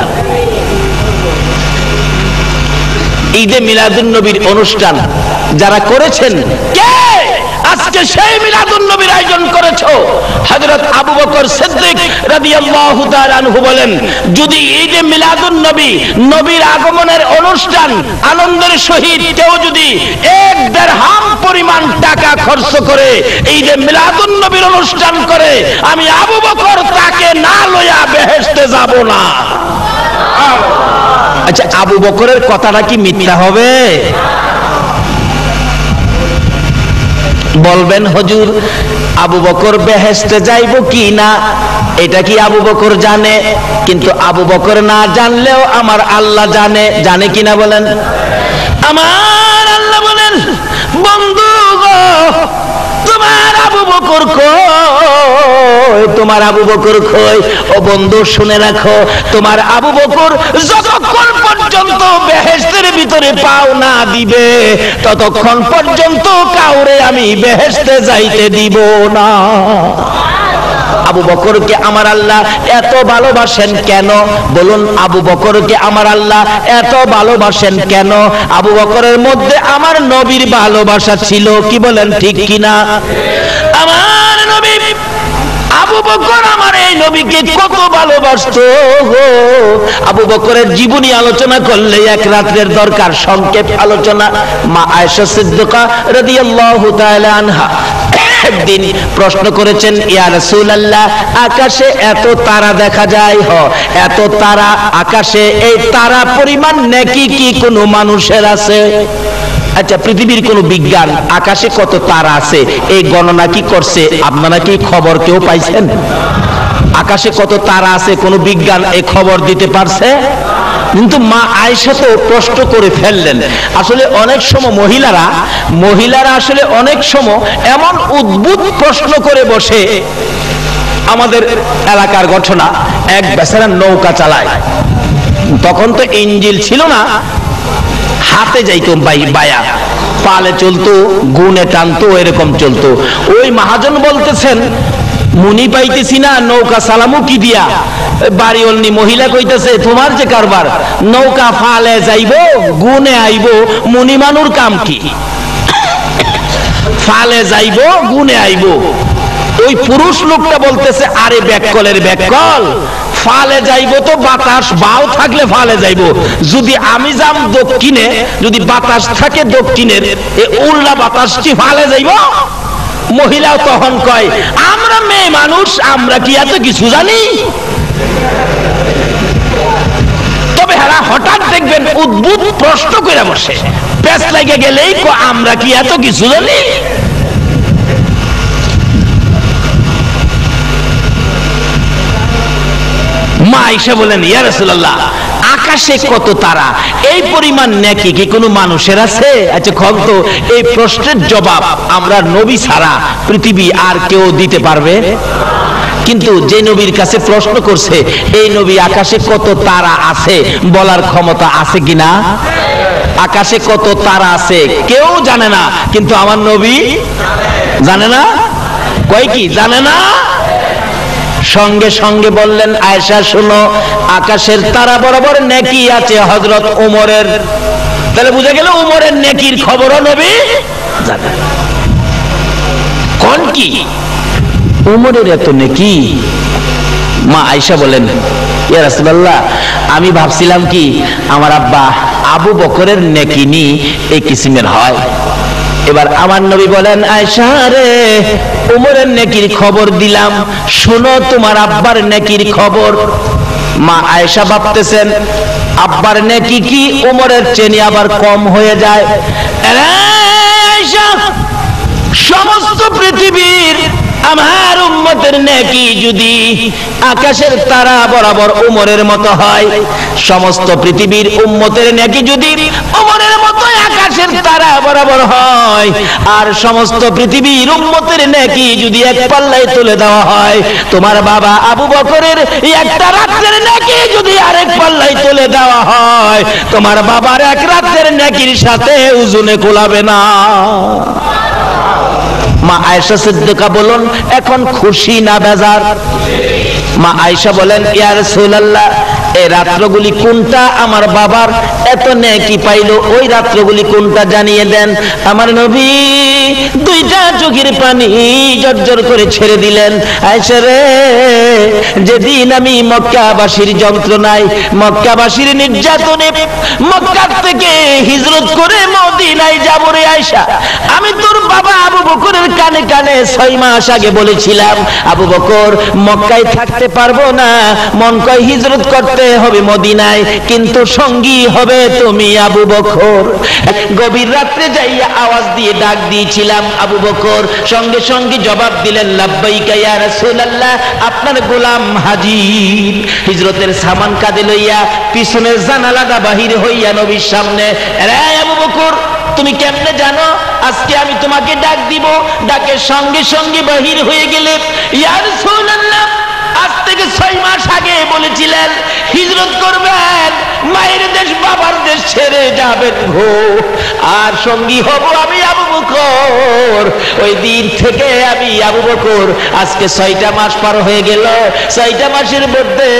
ঈদে মিলাদুন নবীর অনুষ্ঠান যারা করেছেন, কে আজকে সেই মিলাদুন নবীর আয়োজন করেছো? হযরত আবু বকর সিদ্দিক রাদিয়াল্লাহু তাআলা আনহু বলেন, যদি ঈদে মিলাদুন নবী, নবীর আগমনের অনুষ্ঠান আনন্দের সহিত কেউ যদি 1 দিরহাম পরিমাণ টাকা খরচ করে ঈদে মিলাদুন নবীর অনুষ্ঠান করে, আমি আবু বকর তাকে না লইয়া বেহেশতে যাব না। আচ্ছা, আবু বকরের কথাটা কি মিথ্যা হবে? বলবেন হুজুর, আবু বকর বেহেশতে যাইব কি না এটা কি আবু বকর জানে? কিন্তু আবু বকর না জানলেও আমার আল্লাহ জানে। জানে কিনা বলেন? আমার আল্লাহ বলেন, বন্ধু গো, তোমার আবু বকর কই, তোমার আবু বকর কই? ও বন্ধু শুনে রাখো, তোমার আবু বকর যতক্ষণ পর্যন্ত বেহেশতের ভিতরে পাও না দিবে, ততক্ষণ পর্যন্ত কাউরে আমি বেহেশতে যাইতে দিব না। আবু বকরকে আমার আল্লাহ এত ভালোবাসেন কেন বলুন? আবু বকরকে আমার আল্লাহ এত ভালোবাসেন কেন? আবু বকরের মধ্যে আমার নবীর ভালোবাসা ছিল, কি বলেন ঠিক কিনা? আমার নবী আবু বকর আমার এই নবীকে কত ভালোবাসতো গো। আবু বকরের জীবনী আলোচনা করলে 1 রাতের দরকার, সংক্ষেপ আলোচনা। মা আয়েশা সিদ্দিকা রাদিয়াল্লাহু তাআলা আনহা একদিন প্রশ্ন করেছেন, ইয়া রাসূলুল্লাহ, আকাশে এত তারা দেখা যায়, এত তারা আকাশে, এই তারা পরিমাণ নেকি কি কোনো মানুষের আছে? আচ্ছা, পৃথিবীর কোন বিজ্ঞান আকাশে কত তারা আছে এই গণনা কি করছে? আপনারা কি খবর কেউ পাইছেন? আকাশে কত তারা আছে কোন বিজ্ঞান এই খবর দিতে পারছে? কিন্তু মা আয়েশা তো প্রশ্ন করে ফেললেন। আসলে অনেক সময় মহিলারা আসলে অনেক সময় এমন উদ্ভুত প্রশ্ন করে বসে। আমাদের এলাকার ঘটনা, এক বেচারা নৌকা চালায়, তখন তো ইঞ্জিল ছিল না, হাতে যাইতো বায়া, পালে চলতো, গুনে টানতো, এরকম চলতো। ওই মহাজন বলতেছেন মুনি পাইতেছি না, নৌকা সালামু কি দিয়া। বাড়িওয়ালি মহিলা কইতেছে তোমার যে কারবার, নৌকা ফালে যাইব গুনে আইব, মুনি মানুর কাম কি? ফালে যাইব গুনে আইব। ওই পুরুষ লোকটা বলতেছে আরে ব্যাককলের ব্যাককল, ফালে যাইব তো বাতাস বাও থাকলে ফালে যাইব, যদি আমি যাম দক্ষিণে, যদি বাতাস থাকে দক্ষিণের, এ উল্টা বাতাসটি ফালে যাইব। মহিলাও তখন কয় আমরা মেয়ে মানুষ, আমরা কি এত কিছু জানি? তবে হারা হঠাৎ দেখবেন উদ্ভুত প্রশ্ন করে বসে, পেছ লাগে গেলেই আমরা কি এত কিছু জানি? মা আয়েশা বলেন ইয়া রাসূলুল্লাহ, আকাশে কত তারা, এই পরিমাণ নেকি কি কোনো মানুষের আছে? আচ্ছা কত, এই প্রশ্নের জবাব আমরা নবী ছাড়া পৃথিবী আর কেউ দিতে পারবে? কিন্তু যে নবীর কাছে প্রশ্ন করছে, এই নবী আকাশে কত তারা আছে বলার ক্ষমতা আছে কিনা? আকাশে কত তারা আছে কেউ জানে না, কিন্তু আমার নবী জানে না। কয় কি জানে না? সঙ্গে সঙ্গে বললেন আয়েশা শোনো, আকাশের তারা বরাবর নেকি আছে হযরত ওমরের। তাহলে বুঝা গেল ওমরের নেকির খবরও নবী জানেন। কোন কি ওমরের এত নেকি? মা আয়েশা বলেন ইয়া রাসূলুল্লাহ, আমি ভাবছিলাম কি আমার আব্বা আবু বকরের নেকি নি এই কিসিমের হয়। এবার আমার নবী বলেন আয়েশা রে, ওমরের নেকির খবর দিলাম, শোনো তোমার আব্বার নেকির খবর। মা আয়েশা ভাবতেছেন আব্বার নেকি কি ওমরের চেয়ে আবার কম হয়ে যায়? আয়েশা, সমস্ত পৃথিবীর আমার উম্মতের নেকি যদি আকাশের তারা বরাবর ওমরের মতো হয়, সমস্ত পৃথিবীর উম্মতের নেকি যদি ওমরের মতো আকাশের তারা বরাবর হয়, আর সমস্ত পৃথিবীর উম্মতের নেকি যদি এক পাল্লায় তুলে দেওয়া হয়, তোমার বাবা আবু বকরের একটা রাতের নেকি যদি আরেক পাল্লায় তুলে দেওয়া হয়, তোমার বাবার এক রাতের নেকির সাথে ওজনে কোলাবে না। মা আয়েশা সিদ্দিকা বলেন এখন খুশি না বেজার? মা আয়েশা বলেন ইয়া রাসূলুল্লাহ, এই রাত্রগুলি কোনটা আমার বাবার এত নেকি পাইলো, ওই রাত্রগুলি কোনটা জানিয়ে দেন। আমার নবী দুইটা চোখের পানি জর্জর করে ছেড়ে দিলেন। আয়েশা রে, যেদিন আমি মক্কাবাসীর যন্ত্রণায়, মক্কাবাসীর নির্যাতনে মক্কা থেকে হিজরত করে মদিনায় যাব রে আয়েশা, আমি তোর বাবা আবু বকরের কানে কানে 6 মাস আগে বলেছিলাম আবু বকর মক্কায় থাকতে পারবো না, মন কয় হিজরত করতে হবে মদিনায়, কিন্তু সঙ্গী হবে তুমি আবু বকর। গভীর রাত্রে যাইয়া আওয়াজ দিয়ে ডাক দিয়েছিলাম আবু বকর, সঙ্গে সঙ্গে জবাব দিলেন লাব্বাইকা ইয়া রাসূলুল্লাহ, আপনার গোলাম হাজির। হিজরতের সামান কাঁধে লইয়া পিছনের জানালাটা বাহির হইয়া নবীর সামনে, রে আবু বকর তুমি কেমনে জানো আজকে আমি তোমাকে ডাক দিব? ডাকের সঙ্গে সঙ্গে বাহির হয়ে গেলে, ইয়া রাসূলুল্লাহ আজ থেকে 6 মাস আগে বলেছিলেন হিজরত করবেন, মায়ের দেশ বাবার দেশ ছেড়ে যাবেন গো, আর সঙ্গী হব আমি আবু বকর। ওই দিন থেকে আমি আবু বকর, আজকে 6টা মাস পার হয়ে গেল, 6টা মাসের মধ্যে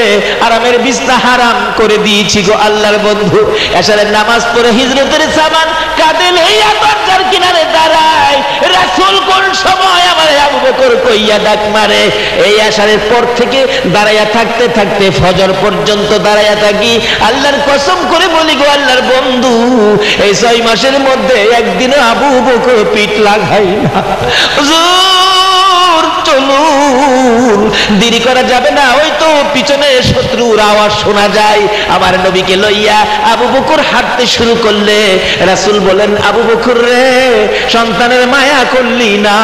আরামের বিছনা হারাম করে দিয়েছি গো আল্লাহর বন্ধু। এশারের নামাজ পড়ে হিজরতের সামান কাঁধে লইয়া দরজার কিনারে দাঁড়ায়, রাসূল কোন সময় আমার আবু বকর কইয়া ডাক মারে। এই এশারের পর থেকে দাঁড়াইয়া থাকতে থাকতে ফজর পর্যন্ত দাঁড়াইয়া থাকি। আল্লাহর কসম করে বলি গো আল্লাহর বন্ধু, এই 6 মাসের মধ্যে একদিনও আবু বকর পিঠ লাগাই না। হুজুর চলুন, দেরি করা যাবে না, ওই তো পিছনে শত্রুর আওয়াজ শোনা যায়। আমার নবীকে লইয়া আবু বকর হাঁটতে শুরু করলে রাসূল বলেন আবু বকর রে, সন্তানের মায়া করলি না,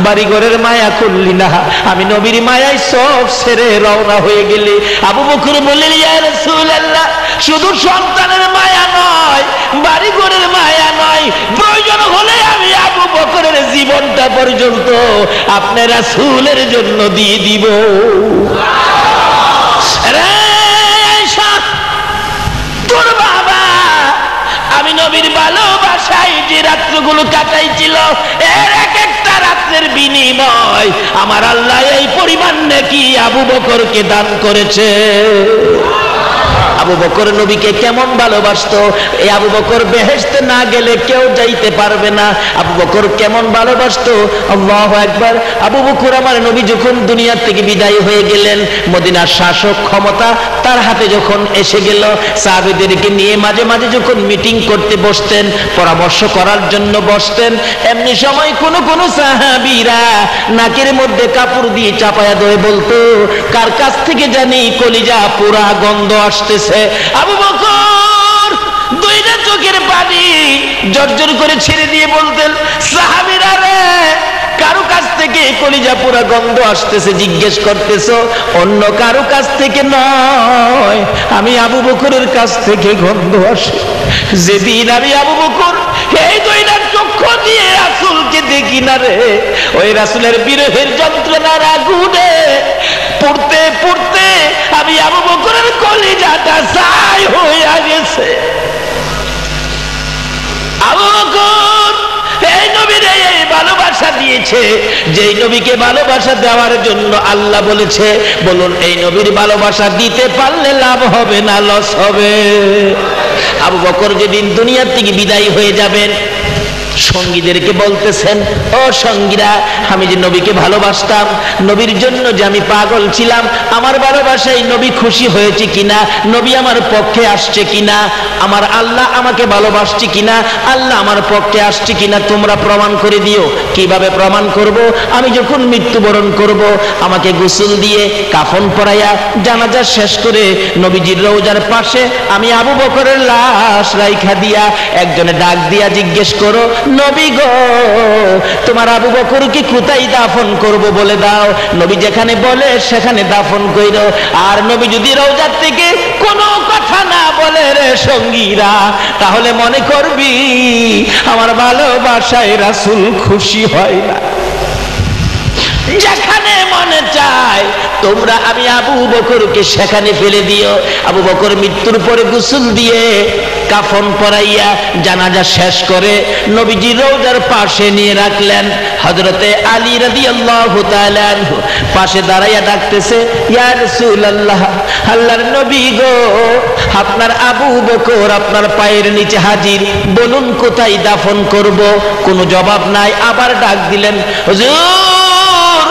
বাড়িঘরের মায়া করলি না, আমি নবীর মায়ায় সব ছেড়ে রওনা হয়ে গেলি। আবু বকর বললেন ইয়া রাসূলুল্লাহ, শুধু সন্তানের মায়া নয়, বাড়িঘরের মায়া নয়, প্রয়োজন হলে আমি আবু বকরের জীবনটা পর্যন্ত আপনার রাসূলের জন্য দিয়ে দিব। তোর বাবা আমি নবীর ভালোবাসায় যে রাত্রগুলো কাটাইছিল, এর এক একটা রাত্রের বিনিময় আমার আল্লাহ এই পরিমাণ নেকি আবু বকরকে দান করেছে। আবু বকর নবীকে কেমন ভালোবাসতো, এই আবু বকর বেহেশতে না গেলে কেউ যাইতে পারবে না। আবু বকর কেমন ভালোবাসতো, আল্লাহু আকবার। আবু বকর আমার নবী যখন দুনিয়া থেকে বিদায় হয়ে গেলেন, মদিনার শাসক ক্ষমতা তার হাতে যখন এসে গেল, সাহাবীদেরকে নিয়ে মাঝে মাঝে যখন মিটিং করতে বসতেন, পরামর্শ করার জন্য বসতেন, এমনি সময় কোন কোন সাহাবীরা নাকের মধ্যে কাপড় দিয়ে চাপায়া ধরে বলতো, কার কাছ থেকে জানি কলিজা পুরা গন্ধ আসতেছে। আবু বকর দুইটা চোখের পানি জর্জর করে ছেড়ে দিয়ে বলতেন, সাহাবীরা রে, কারো কাছ থেকে কলিজা পুরা গন্ধ আসতেছে জিজ্ঞেস করতেছো, অন্য কারো কাছ থেকে নয়, আমি আবু বকরের কাছ থেকে গন্ধ আসে। যেদিন আমি আবু বকর এই দুইটা চক্ষু দিয়ে রাসূলকে দেখি না রে, ওই রাসূলের বিরহের যন্ত্রণার আগুনে পড়তে পড়তে আমি আবু বকরের কলিজাটা ছাই হয়ে গেছে। আবু বকর এই নবীরে এই ভালোবাসা দিয়েছে, যেই নবীকে ভালোবাসা দেওয়ার জন্য আল্লাহ বলেছে, বলুন এই নবীর ভালোবাসা দিতে পারলে লাভ হবে না লস হবে? আবু বকর যেদিন দুনিয়ার থেকে বিদায় হয়ে যাবেন, সঙ্গীদেরকে বলতেছেন, ও সঙ্গীরা, আমি যে নবীকে ভালোবাসতাম, নবীর জন্য যে আমি পাগল ছিলাম, আমার ভালোবাসায় নবী খুশি হয়েছে কিনা, নবী আমার পক্ষে আসছে কিনা, আমার আল্লাহ আমাকে ভালোবাসছে কিনা, আল্লাহ আমার পক্ষে আসছে কিনা, তোমরা প্রমাণ করে দিও। কিভাবে প্রমাণ করব? আমি যখন মৃত্যুবরণ করব, আমাকে গোসল দিয়ে কাফন পরাইয়া জানাজা শেষ করে নবীজির রওজার পাশে আমি আবু বকরের লাশ রাইখা দিয়া একজনে ডাক দিয়া জিজ্ঞেস করো, নবী গো, তোমার আবু বকরকে কোথায় দাফন করব বলে দাও। নবী যেখানে বলে সেখানে দাফন কইরো। আর নবী যদি রওজার থেকে কোনো কথা না বলে রে সঙ্গীরা, তাহলে মনে করবি আমার ভালোবাসায় রাসূল খুশি হয় না। যেখানে মনে চায় তোমরা আমি আবু বকরকে সেখানে ফেলে দিও। আবু বকর মৃত্যুর পরে গোসল দিয়ে কাফন পরাইয়া জানাজা শেষ করে নবীজি রওজার পাশে নিয়ে রাখলেন। হযরতে আলী রাদিয়াল্লাহু তাআলা আনহু পাশে দাঁড়াইয়া ডাকতেছে, ইয়া রাসূলুল্লাহ, আল্লাহর নবী গো, আপনার আবু বকর আপনার পায়ের নিচে হাজির, বলুন কোথায় দাফন করব? কোনো জবাব নাই। আবার ডাক দিলেন, হুজুর,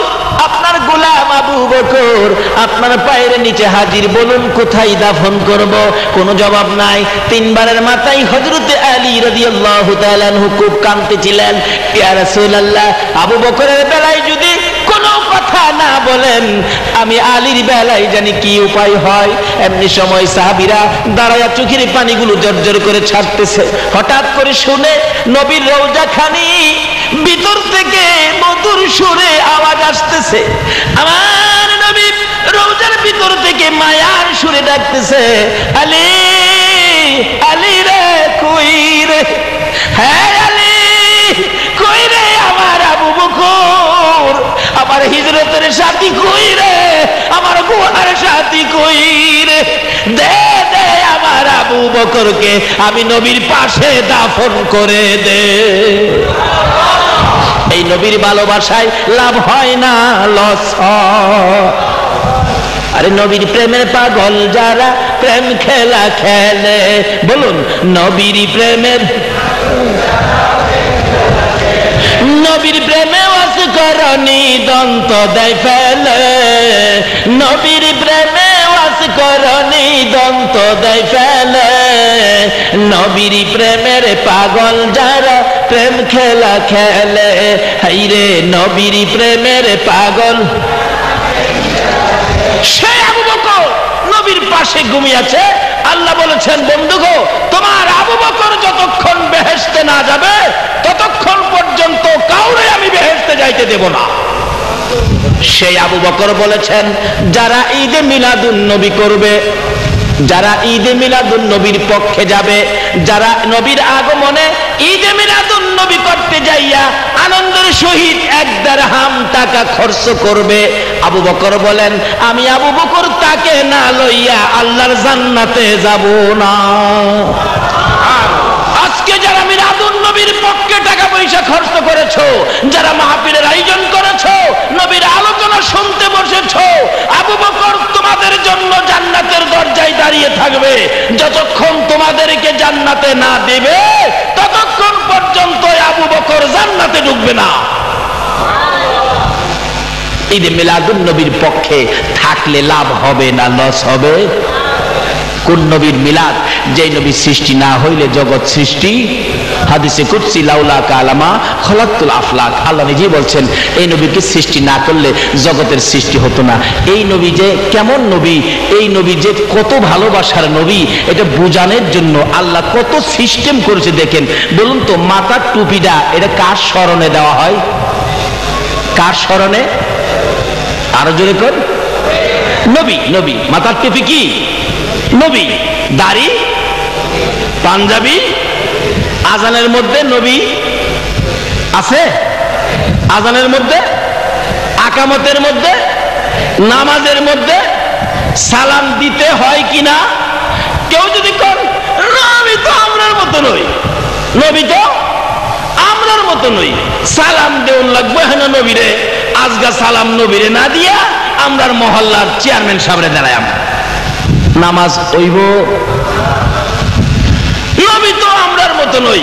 আপনার গোলাম আবু বকর আপনার পায়ের নিচে হাজির, বলুন কোথায় দাফন করব? কোনো জবাব নাই। তিনবারের মাথায় হযরতে আলী রাদিয়াল্লাহু তাআলা আনহু খুব কাঁদতেছিলেন, ইয়া রাসূলুল্লাহ, আবু বকরের বেলায় যদি কোনো কথা না বলেন, আমি আলীর বেলায় জানি কি উপায় হয়। এমনি সময় সাহাবীরা দাঁড়ায়া চোখের পানিগুলো জর্জর করে ছাড়তেছে। হঠাৎ করে শুনে নবীর রওজাখানি ভিতর থেকে মধুর সুরে আওয়াজ আসতেছে। আমার নবী রওজার ভিতর থেকে মায়ার সুরে ডাকতেছে, আলী, আলী রে, কই রে? হ্যাঁ আলী, কই রে আমার আবু বকর? আমার হিজরতের সাথী কই রে? আমার গুহার সাথী কই রে? দে দে আমার আবু বকরকে আমি নবীর পাশে দাফন করে দে। এই নবীর ভালোবাসায় লাভ হয় না, লস হয়। আরে নবীর প্রেমের পাগল যারা প্রেম খেলা খেলে, বলুন নবীর প্রেমের, নবীর প্রেমে ওয়াস করনি দন্ত দেয় ফেলে, নবীর প্রেমে ওয়াস করনি দন্ত দেয় ফেলে, নবীর প্রেমের পাগল যারা প্রেম খেলা খেলে, হাইরে নবীর প্রেমের পাগল। সে আবু বকর নবীর পাশে ঘুমিয়েছে। আল্লাহ বলেছেন, বন্ধু গো, তোমার আবু বকর যতক্ষণ বেহেশতে না যাবে ততক্ষণ পর্যন্ত কাউরে আমি বেহেশতে যাইতে দেব না। সেই আবু বকর বলেছেন, যারা ঈদে মিলাদুন নবী করবে, যারা ঈদে মিলাদুন নবীর পক্ষে যাবে, যারা নবীর আগমনে ঈদে মিলাদুন নবী করতে যাইয়া আনন্দের সহিত 1 দিরহাম টাকা খরচ করবে, আবু বকর বলেন, আমি আবু বকর তাকে না লইয়া আল্লাহর জান্নাতে যাব না। আজকে যারা মিলাদুন নবীর পক্ষে টাকা পয়সা খরচ করেছো, যারা মাহফিলের আয়োজন করেছো, নবীর আলোচনা শুনতে বসেছো, আবু বকর তোমাদের জন্য জান্নাতের দরজায় দাঁড়িয়ে থাকবে। যতক্ষণ তোমাদেরকে জান্নাতে না দিবে ততক্ষণ পর্যন্ত আবু বকর জান্নাতে ঢুকবে না। ঈদে মিলাদুন নবীর পক্ষে থাকলে লাভ হবে না লস হবে? কোন নবীর মিলাদ? যে নবীর সৃষ্টি না হইলে জগৎ সৃষ্টি। হাদিসে কুদসি লাউলা কালামা খলাকতুল আফলাক, আল্লাহ নিজেই বলছেন এই নবীকে সৃষ্টি না করলে জগতের সৃষ্টি হতো না। এই নবী যে কেমন নবী, এই নবী যে কত ভালোবাসার নবী, এটা বোঝানোর জন্য আল্লাহ কত সিস্টেম করেছে। দেখেন, বলুন তো মাথার টুপিটা এটা কার স্মরণে দেওয়া হয়? কার স্মরণে? আরো জোরে কর। নবী। নবী মাথার টুপি কি? নবী। দাড়ি, পাঞ্জাবি, আজানের মধ্যে নবী আছে? আজানের মধ্যে, আকামতের মধ্যে, নামাজের মধ্যে সালাম দিতে হয় কিনা? কেউ যদি কর আমি তো আমরার মতো নই, নবী তো আমরার মতো নই, সালাম দেউন লাগবে হ্যাঁ নবীরে, আজগা সালাম নবীরে না দিয়া আমরার মহল্লার চেয়ারম্যান সাহেবরে দাঁড়ায় নামাজ হইব? নবী তো আমরার মতো নই,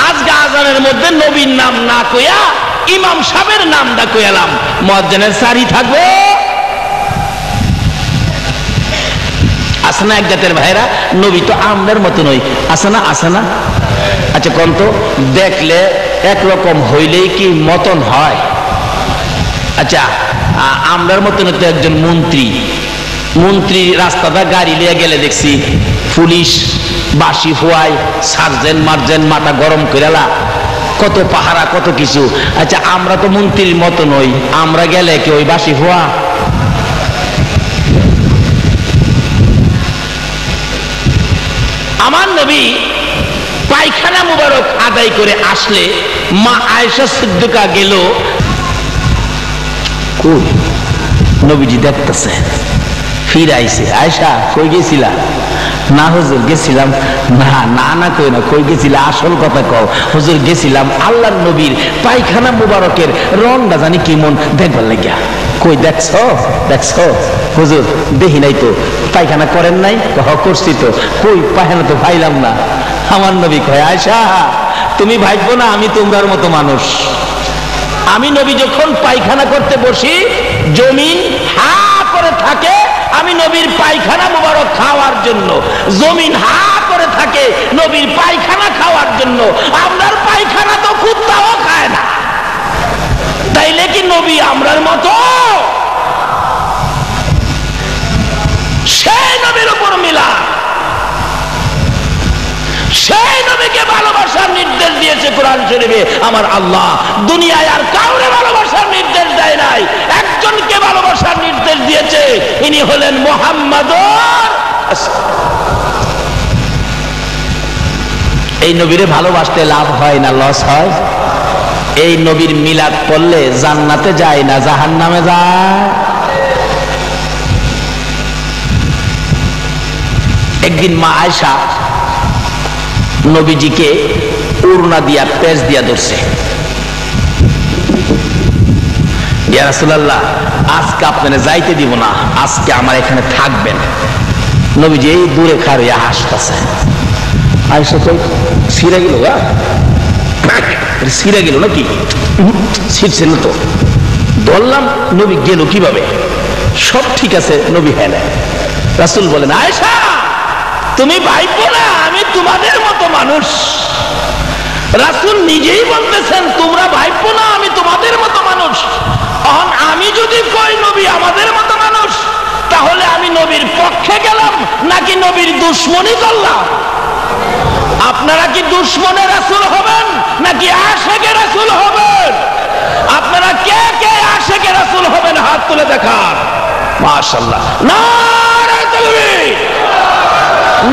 আজকে আজানের মধ্যে নবীর নাম না কইয়া ইমাম সাহেবের নামটা কইলাম, মুয়াজ্জিনের সারি থাকবে? আছে না এক জাতের ভাইরা? নবী তো আমরার মতো নই, আছে না? আছে না? আচ্ছা কোন তো দেখলে একরকম হইলেই কি মতন হয়? আচ্ছা আমরার মতন তো একজন মন্ত্রী রাস্তাটা গাড়ি নিয়ে গেলে দেখছি পুলিশ বাসি ফুয়াই, সার্জেন্ট মার্জেন্ট মাথা গরম করেলা, কত পাহারা কত কিছু। আচ্ছা আমরা তো মন্ত্রীর মতো নই, আমরা গেলে কি ওই বাসি ফুয়া? আমার নবী পায়খানা মুবারক আদায় করে আসলে মা আয়েশা সিদ্দিকা গেল, কই নবীজি দেখতেছে, ফিরে আইছে। আয়েশা কই গেছিলা? না হুজুর গেছিলাম। না না না কই না, কই গেছিলা? আসল কথা কও। হুজুর গেছিলাম আল্লাহর নবীর পায়খানা মুবারকের রংটা জানি কেমন দেখবার লাগিয়া। কই দেখছো? দেখছো? হুজুর দেখি নাই তো। পায়খানা করেন নাই? করছি তো। কই পায়খানা তো পাইলাম না। আমার নবী কয় আয়েশা তুমি ভাববো না আমি তোমরার মতো মানুষ। আমি নবী যখন পায়খানা করতে বসি জমিন হা করে থাকে, আমি নবীর পায়খানা মুবারক খাওয়ার জন্য। জমিন হা করে থাকে নবীর পায়খানা খাওয়ার জন্য। আপনার পায়খানা তো কুত্তাও খায় না, তাইলে কি নবী আমরার মতো? সেই নবীর উপর মিলাদ, সেই নবীকে ভালোবাসার নির্দেশ দিয়েছে কোরআন শরীফে আমার আল্লাহ। দুনিয়ায় আর কাউরে ভালোবাসার নির্দেশ দেয় নাই, একজনকে ভালোবাসার নির্দেশ দিয়েছে, ইনি হলেন মুহাম্মাদুর। এই নবীরে ভালোবাসতে লাভ হয় না লস হয়? এই নবীর মিলাদ পড়লে জান্নাতে যায় না জাহান্নামে যায়? একদিন মা আয়েশা নবীজিকে উড়না দিয়া পেঁচ দিয়া ধরছে। ইয়া রাসূলুল্লাহ আজকে আপনারা যাইতে দিব না, আজকে আমার এখানে থাকবেন। নবীজি এই দূরে খাড়িয়া হাসতেছে। আয়েশা কই ছিঁড়ে গেল? ছিঁড়ে গেল নাকি? ছিঁড়ছে না তো। ধরলাম নবী গেল কিভাবে? সব ঠিক আছে নবী। হ্যাঁ রাসূল বলেন আয়েশা তুমি ভাইবো না আমি তোমাদের মতো মানুষ। রাসূল নিজেই বলতেছেন তোমরা ভাইবো না আমি তোমাদের মতো মানুষ। আমি যদি কই নবী আমাদের মতো মানুষ, তাহলে আমি নবীর পক্ষে গেলাম নাকি নবীর দুশমনি করলাম? আপনারা কি দুশমনে রাসূল হবেন নাকি আশিকে রাসূল হবেন? আপনারা কে কে আশিকে রাসূল হবেন হাত তুলে দেখান। মাশাআল্লাহ। নারে তাকবীর,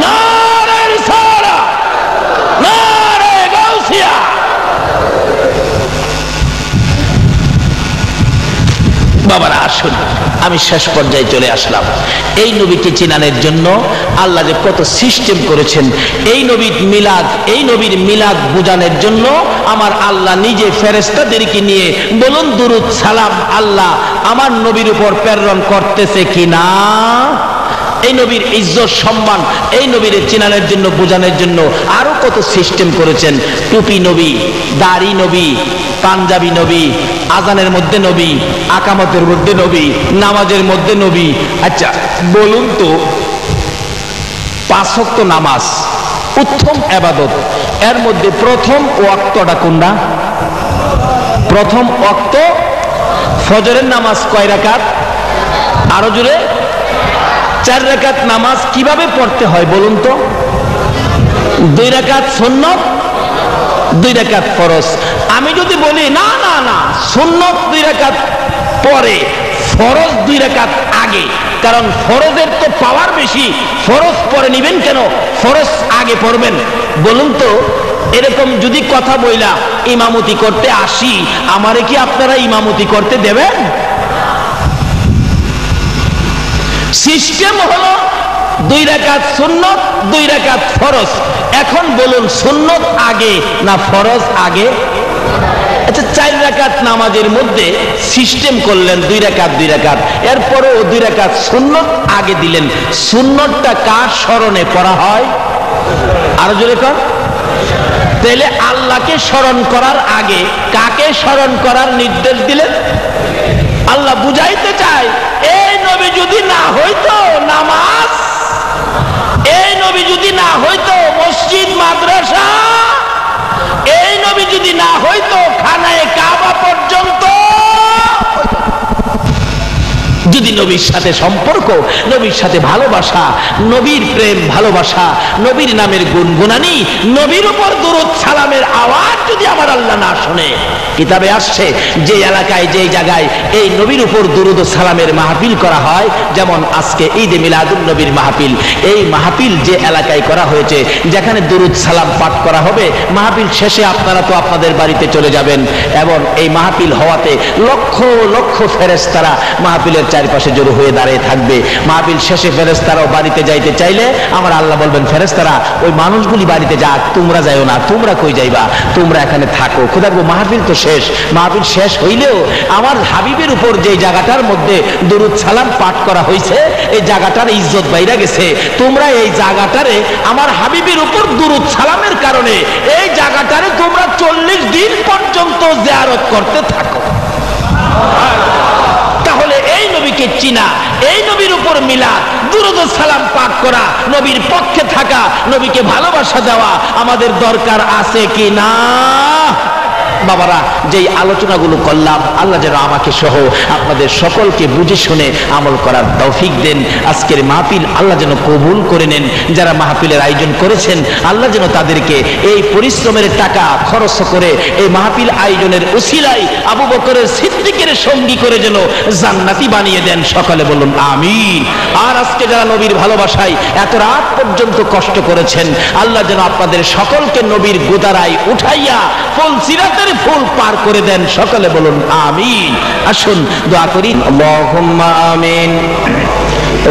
নারে রিসালাত, নারে গাউসিয়া। বাবারা আসুন আমি শেষ পর্যায়ে চলে আসলাম। এই নবীকে চিনানোর জন্য আল্লাহ যে কত সিস্টেম করেছেন, এই নবীর মিলাদ বোঝানোর জন্য আমার আল্লাহ নিজে ফেরেশতাদেরকে নিয়ে বলুন দুরুদ সালাম আল্লাহ আমার নবীর উপর প্রেরণ করতেছে কিনা। এই নবীর ইজ্জত সম্মান, এই নবীর চিনানোর জন্য বোঝানোর জন্য আরো কত সিস্টেম করেছেন। টুপি নবী, দাড়ি নবী, পাঞ্জাবি নবী, আজানের মধ্যে নবী, আকামতের মধ্যে নবী, নামাজের মধ্যে নবী। আচ্ছা বলুন তো, 5 ওয়াক্ত নামাজ উত্তম ইবাদত, এর মধ্যে প্রথম ওয়াক্তটা কোনটা? প্রথম ওয়াক্ত ফজরের নামাজ কয় রাকাত? আরো জোরে। 4 রাকাত নামাজ কিভাবে পড়তে হয় বলুন তো? 2 রাকাত সুন্নত, 2 রাকাত ফরজ। আমি যদি বলি না না না, সুন্নত 2 রাকাত পরে, ফরজ 2 রাকাত আগে, কারণ ফরজের তো পাওয়ার বেশি, ফরজ পরে নিবেন কেন, ফরজ আগে পড়বেন। বলুন তো, এরকম যদি কথা বইলা ইমামতি করতে আসি, আমারে কি আপনারা ইমামতি করতে দেবেন? সিস্টেম হলো 2 রাকাত সুন্নত, 2 রাকাত ফরজ। এখন বলুন সুন্নত আগে না ফরজ আগে? আচ্ছা 4 রাকাত নামাজের মধ্যে সিস্টেম করলেন 2 রাকাত 2 রাকাত, এরপরেও 2 রাকাত সুন্নত আগে দিলেন। সুন্নতটা কার স্মরণে পড়া হয়? আরো জোরে কর। তাহলে আল্লাহকে স্মরণ করার আগে কাকে স্মরণ করার নির্দেশ দিলেন? আল্লাহ বুঝাইতে চায়, এই নবী যদি না হইতো নামাজ, এই নবী যদি না হইতো মসজিদ মাদ্রাসা, এই নবী যদি না হইতো খানায়ে কাবা পর্যন্ত, যদি নবীর সাথে সম্পর্ক, নবীর সাথে ভালোবাসা, নবীর প্রেম ভালোবাসা, নবীর নামের গুনগুনানি, নবীর উপর দুরূদ সালামের আওয়াজ যদি আমার আল্লাহ না শুনে। কিতাবে আসছে যে এলাকায় যে জায়গায় এই নবীর উপর দুরূদ সালামের মাহফিল করা হয়, যেমন আজকে ঈদে মিলাদুন নবীর মাহফিল, এই মাহফিল যে এলাকায় করা হয়েছে, যেখানে দুরূদ সালাম পাঠ করা হবে, মাহফিল শেষে আপনারা তো আপনাদের বাড়িতে চলে যাবেন, এবং এই মাহফিল হওয়াতে লক্ষ লক্ষ ফেরেশতারা মাহফিলের চারপাশে জড়ো হয়ে দাঁড়িয়ে থাকবে। মাহফিল শেষে ফেরেশতারাও বাড়িতে যাইতে চাইলে আমার আল্লাহ বলবেন, ফেরেশতারা ওই মানুষগুলি বাড়িতে যাক, তোমরা যাইও না, তোমরা কই যাইবা, তোমরা এখানে থাকো। খোদা গো, মাহফিল তো শেষ। মাহফিল শেষ হইলেও আমার হাবিবের উপর যে জায়গাটার মধ্যে দুরূদ সালাম পাঠ করা হয়েছে, এই জায়গাটার ইজ্জত বাইরা গেছে। তোমরা এই জায়গাটারে আমার হাবিবের উপর দুরূদ সালামের কারণে এই জায়গাটারে তোমরা 40 দিন পর্যন্ত জিয়ারত করতে থাকো। তাহলে এই নবীকে চিনা, এই নবীর উপর মিলাদ, দুরূদ সালাম পাঠ করা, নবীর পক্ষে থাকা, নবীকে ভালোবাসা দেওয়া আমাদের দরকার আছে কি না? বাবারা, যেই আলোচনাগুলো করলাম, আল্লাহ যেন আমাকে সহ আপনাদের সকলকে বুঝে শুনে আমল করার তৌফিক দেন। আজকের মাহফিল আল্লাহ যেন কবুল করে নেন। যারা মাহফিলের আয়োজন করেছেন, আল্লাহ যেন তাদেরকে এই পরিশ্রমের টাকা খরচ করে এই মাহফিল আয়োজনের উসিলায় আবু বকরের সিদ্দিকের সঙ্গী করে যেন জান্নাতি বানিয়ে দেন। সকলে বলুন আমিন। আর আজকে যারা নবীর ভালোবাসায় এত রাত পর্যন্ত কষ্ট করেছেন, আল্লাহ যেন আপনাদের সকলকে নবীর গোদারায় উঠাইয়া ফুল সিরাতের ফুল পার করে দেন। সকলে বলুন আমিন। আসুন দোয়া করি। আল্লাহুম্মা আমিন।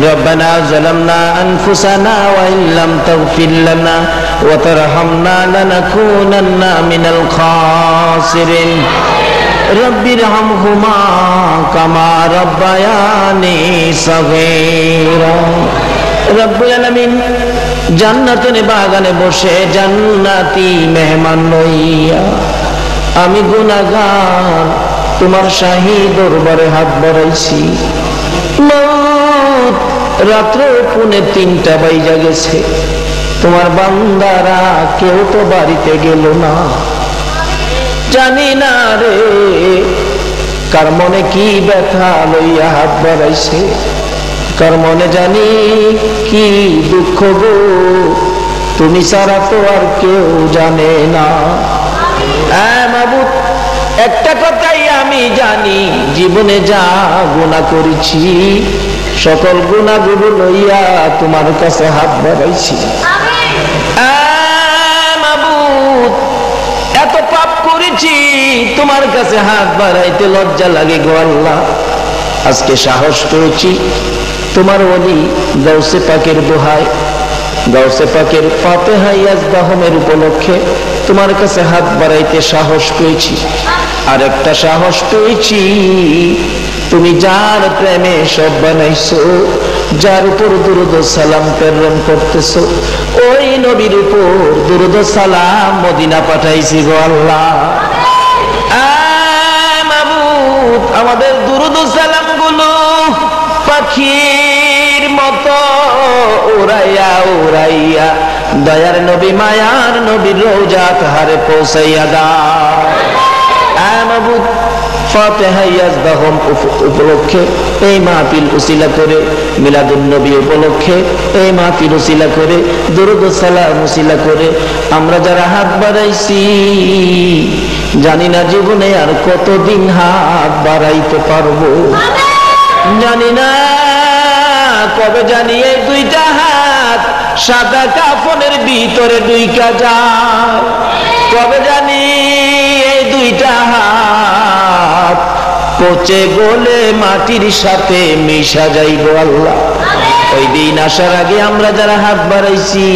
রব্বানা যালামনা আনফুসানা ওয়া ইল্লাম তাগফির লানা ওয়া তারহামনা লানাকুনান্না মিনাল খাসিরিন। রব্বিরহামহুমা কামা রাব্বায়ানি সাগীরা। রব্বুল আলামিন জান্নাতের বাগানে বসে জান্নাতি মেহমান লইয়া আমি গুনাহগার তোমার শাহী দরবারে হাত বাড়াইছি। রাত্র 2:45 বাজে গেছে, তোমার বান্দারা কেউ তো বাড়িতে গেল না। জানি না রে কার মনে কি ব্যথা লইয়া হাত বাড়াইছে, কার মনে জানি কি দুঃখ গো, তুমি ছাড়া তো আর কেউ জানে না। মাবুদ, একটা কথাই আমি জানি, জীবনে যা গুনাহ করেছি সকল গুনাহগুলো লইয়া তোমার কাছে হাত বাড়াইছি। মাবুদ, এত পাপ করেছি তোমার কাছে হাত বাড়াইতে লজ্জা লাগে গো আল্লাহ। আজকে সাহস পেয়েছি তোমার ওলি গাউসে পাকের দোহায়, গাউসে পাকের ফাতিহা ইয়াজদাহমের উপলক্ষে তোমার কাছে হাত বাড়াইতে সাহস পেয়েছি। আর একটা সাহস পেয়েছি, তুমি যার প্রেমে সব বানাইছো, যার উপর দুরূদ ও সালাম প্রেরণ করতেছো, ওই নবীর উপর দুরূদ ও সালাম মদিনা পাঠাইছি গো আল্লাহ। মাবুদ, আমাদের দুরূদ ও সালাম গুলো পাখির মতো উড়াইয়া উড়াইয়া দয়ার নবী মায়ার নবীর রওজা তাহারে পৌঁছাইয়া দাও। মাবুদ, ফাতিহা ইয়াজদাহম উপলক্ষে এই মাহফিল উসিলা করে, মিলাদুন নবী উপলক্ষে এই মাহফিল উসিলা করে, দুরূদ ও সালাম উসিলা করে আমরা যারা হাত বাড়াইছি, জানি না জীবনে আর কতদিন হাত বাড়াইতে পারবো, জানি না কবে জানি এই দুইটা হাত সাদা কাফনের ভিতরে ঢুইকা যায়, কবে জানি এই দুইটা হাত পচে গলে মাটির সাথে মিশা যাইব আল্লাহ। ওই দিন আসার আগে আমরা যারা হাত বাড়াইছি